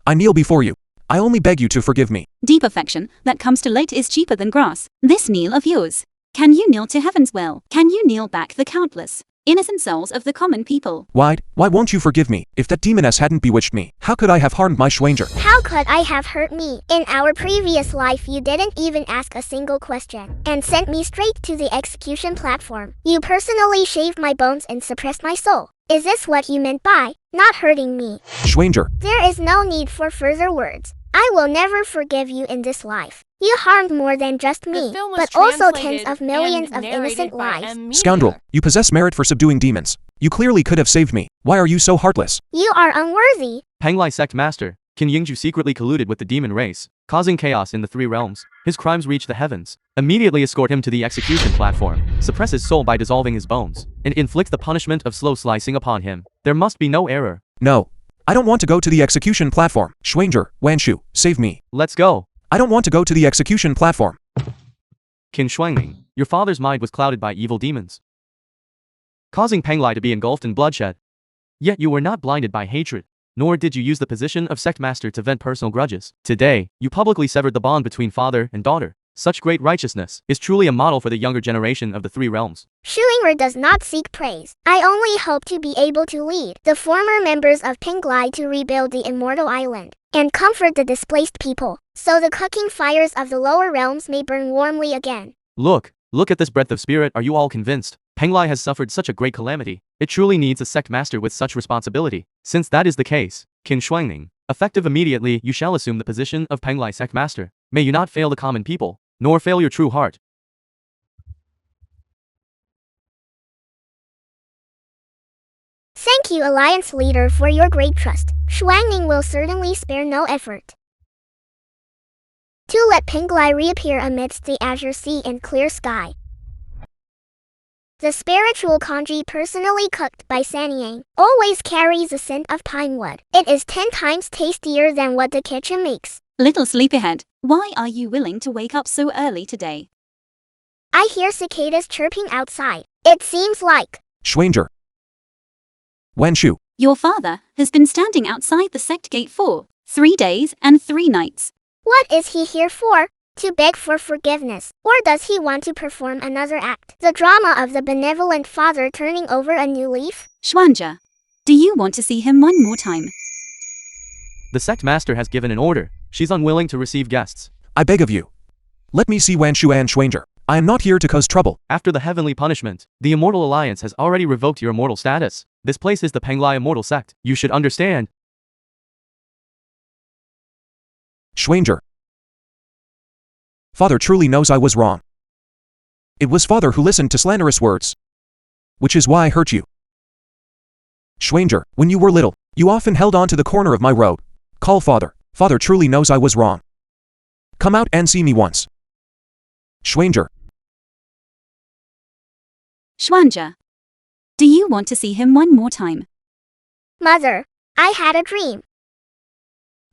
I kneel before you. I only beg you to forgive me. Deep affection that comes too late is cheaper than grass. This kneel of yours. Can you kneel to heaven's well? Can you kneel back the countless, innocent souls of the common people? Why won't you forgive me? If that demoness hadn't bewitched me, how could I have harmed my Schwanger? How could I have hurt me? In our previous life, you didn't even ask a single question and sent me straight to the execution platform. You personally shaved my bones and suppressed my soul. Is this what you meant by not hurting me? Schwanger. There is no need for further words. I will never forgive you in this life. You harmed more than just me, but also tens of millions of innocent lives. Scoundrel, you possess merit for subduing demons. You clearly could have saved me. Why are you so heartless? You are unworthy. Penglai sect master, Qin Yingju secretly colluded with the demon race, causing chaos in the three realms. His crimes reach the heavens. Immediately escort him to the execution platform, suppress his soul by dissolving his bones, and inflict the punishment of slow slicing upon him. There must be no error. No. I don't want to go to the execution platform. Schwanger, Wanshu, save me. Let's go. I don't want to go to the execution platform. Qin Shuangning, Your father's mind was clouded by evil demons, causing Penglai to be engulfed in bloodshed. Yet you were not blinded by hatred, nor did you use the position of sect master to vent personal grudges. Today, you publicly severed the bond between father and daughter. Such great righteousness is truly a model for the younger generation of the Three Realms. Schuinger does not seek praise. I only hope to be able to lead the former members of Penglai to rebuild the Immortal Island and comfort the displaced people, so the cooking fires of the lower realms may burn warmly again. Look at this breadth of spirit. Are you all convinced? Penglai has suffered such a great calamity. It truly needs a sect master with such responsibility. Since that is the case, Confronting, effective immediately, you shall assume the position of Penglai sect master. May you not fail the common people, nor fail your true heart. Thank you, Alliance Leader, for your great trust. Shuangning will certainly spare no effort to let Penglai reappear amidst the azure sea and clear sky. The spiritual congee personally cooked by Sanyang always carries a scent of pine wood. It is 10 times tastier than what the kitchen makes. Little sleepyhead, why are you willing to wake up so early today? I hear cicadas chirping outside. It seems like Schwanger. Wenshu. Your father has been standing outside the sect gate for 3 days and 3 nights. What is he here for? To beg for forgiveness? Or does he want to perform another act? The drama of the benevolent father turning over a new leaf? Schwanger, do you want to see him one more time? The sect master has given an order. She's unwilling to receive guests. I beg of you. Let me see Wenshu and Schwanger. I am not here to cause trouble. After the heavenly punishment, the Immortal Alliance has already revoked your immortal status. This place is the Penglai Immortal Sect. You should understand. Schwanger. Father truly knows I was wrong. It was father who listened to slanderous words, which is why I hurt you. Schwanger, when you were little, you often held on to the corner of my robe. Call father. Father truly knows I was wrong. Come out and see me once. Schwanger. Schwanger, do you want to see him one more time? Mother, I had a dream.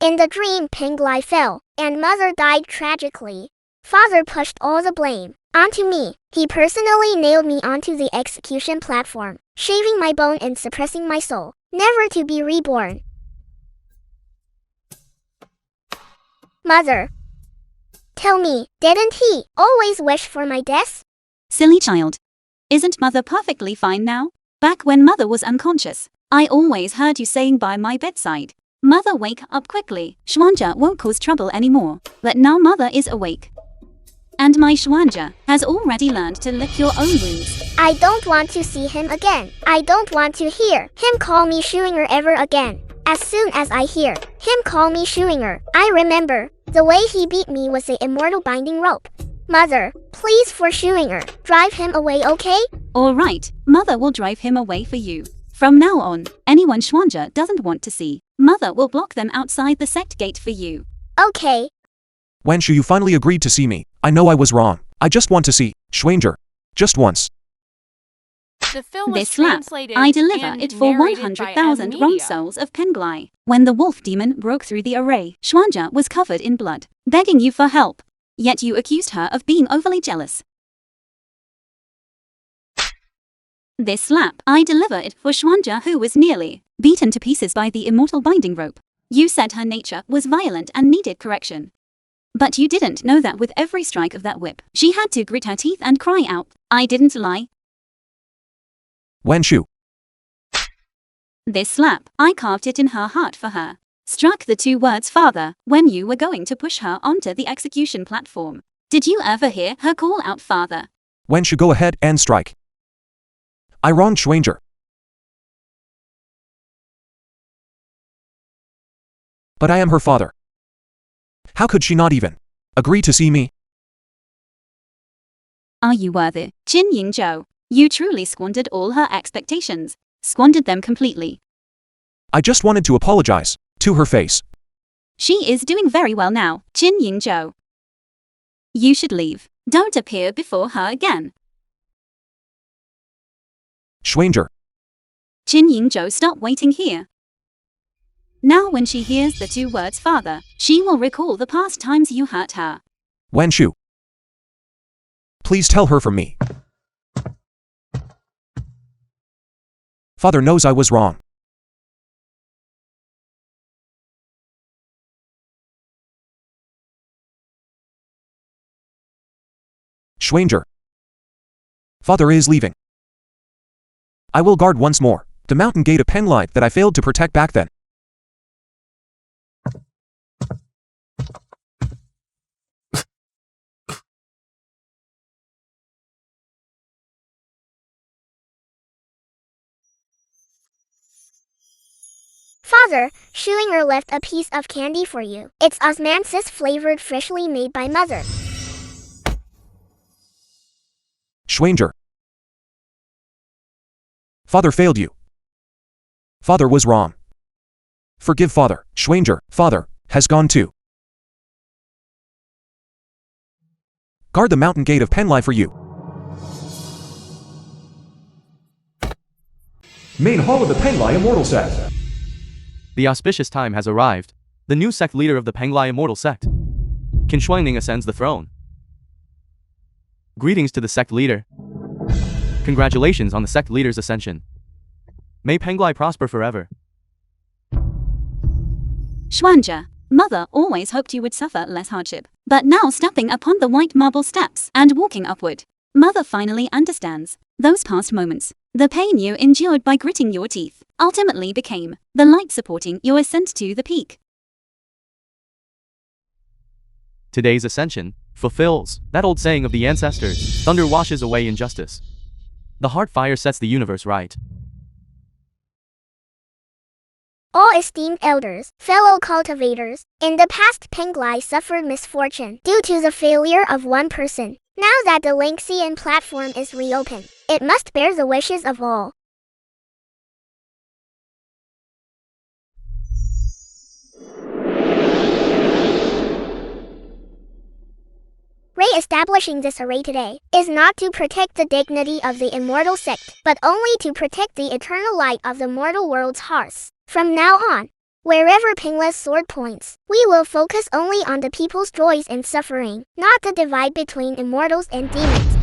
In the dream, Penglai fell, and Mother died tragically. Father pushed all the blame onto me. He personally nailed me onto the execution platform, shaving my bone and suppressing my soul, never to be reborn. Mother, tell me, didn't he always wish for my death? Silly child. Isn't Mother perfectly fine now? Back when Mother was unconscious, I always heard you saying by my bedside, Mother, wake up quickly. Schwanger won't cause trouble anymore. But now Mother is awake. And my Schwanger has already learned to lick your own wounds. I don't want to see him again. I don't want to hear him call me Schuinger ever again. As soon as I hear him call me Schuinger, I remember the way he beat me with the immortal binding rope. Mother, please for Schuinger, drive him away, okay? Alright, Mother will drive him away for you. From now on, anyone Schwanger doesn't want to see, Mother will block them outside the sect gate for you. Okay. Wenshu, you finally agreed to see me. I know I was wrong. I just want to see Schwanger. Just once. The film was This slap, translated I deliver and it for narrated by 100,000 Media. wrong souls of Penglai. When the wolf demon broke through the array, Schwanger was covered in blood, begging you for help. Yet you accused her of being overly jealous. This slap, I deliver it for Schwanger, who was nearly beaten to pieces by the immortal binding rope. You said her nature was violent and needed correction. But you didn't know that with every strike of that whip, she had to grit her teeth and cry out, I didn't lie. Wenshu. This slap, I carved it in her heart for her. Struck the 2 words father when you were going to push her onto the execution platform. Did you ever hear her call out father? Wenshu, go ahead and strike. I wronged Schwanger. But I am her father. How could she not even agree to see me? Are you worthy, Jin Yingzhou? You truly squandered all her expectations. Squandered them completely. I just wanted to apologize to her face. She is doing very well now, Jin Yingzhou. You should leave. Don't appear before her again. Schwanger. Jin Yingzhou, stop waiting here. Now when she hears the 2 words father, she will recall the past times you hurt her. Wenshu. Please tell her from me. Father knows I was wrong. Schwanger. Father is leaving. I will guard once more the mountain gate of Penglai that I failed to protect back then. Father, Schwinger left a piece of candy for you. It's osmanthus flavored, freshly made by Mother. Schwanger. Father failed you. Father was wrong. Forgive Father. Schwanger, Father, has gone too. Guard the mountain gate of Penglai for you. Main hall of the Penglai Immortal sect. The auspicious time has arrived. The new sect leader of the Penglai Immortal sect, Confronting, ascends the throne. Greetings to the sect leader. Congratulations on the sect leader's ascension. May Penglai prosper forever. Schwanger, Mother always hoped you would suffer less hardship. But now stepping upon the white marble steps and walking upward, Mother finally understands those past moments. The pain you endured by gritting your teeth ultimately became the light supporting your ascent to the peak. Today's ascension fulfills that old saying of the ancestors: thunder washes away injustice. The heart fire sets the universe right. All esteemed elders, fellow cultivators, in the past Penglai suffered misfortune due to the failure of one person. Now that the Cine platform is reopened, it must bear the wishes of all. Re-establishing this array today is not to protect the dignity of the immortal sect, but only to protect the eternal light of the mortal world's hearts. From now on, wherever Penglai's sword points, we will focus only on the people's joys and suffering, not the divide between immortals and demons.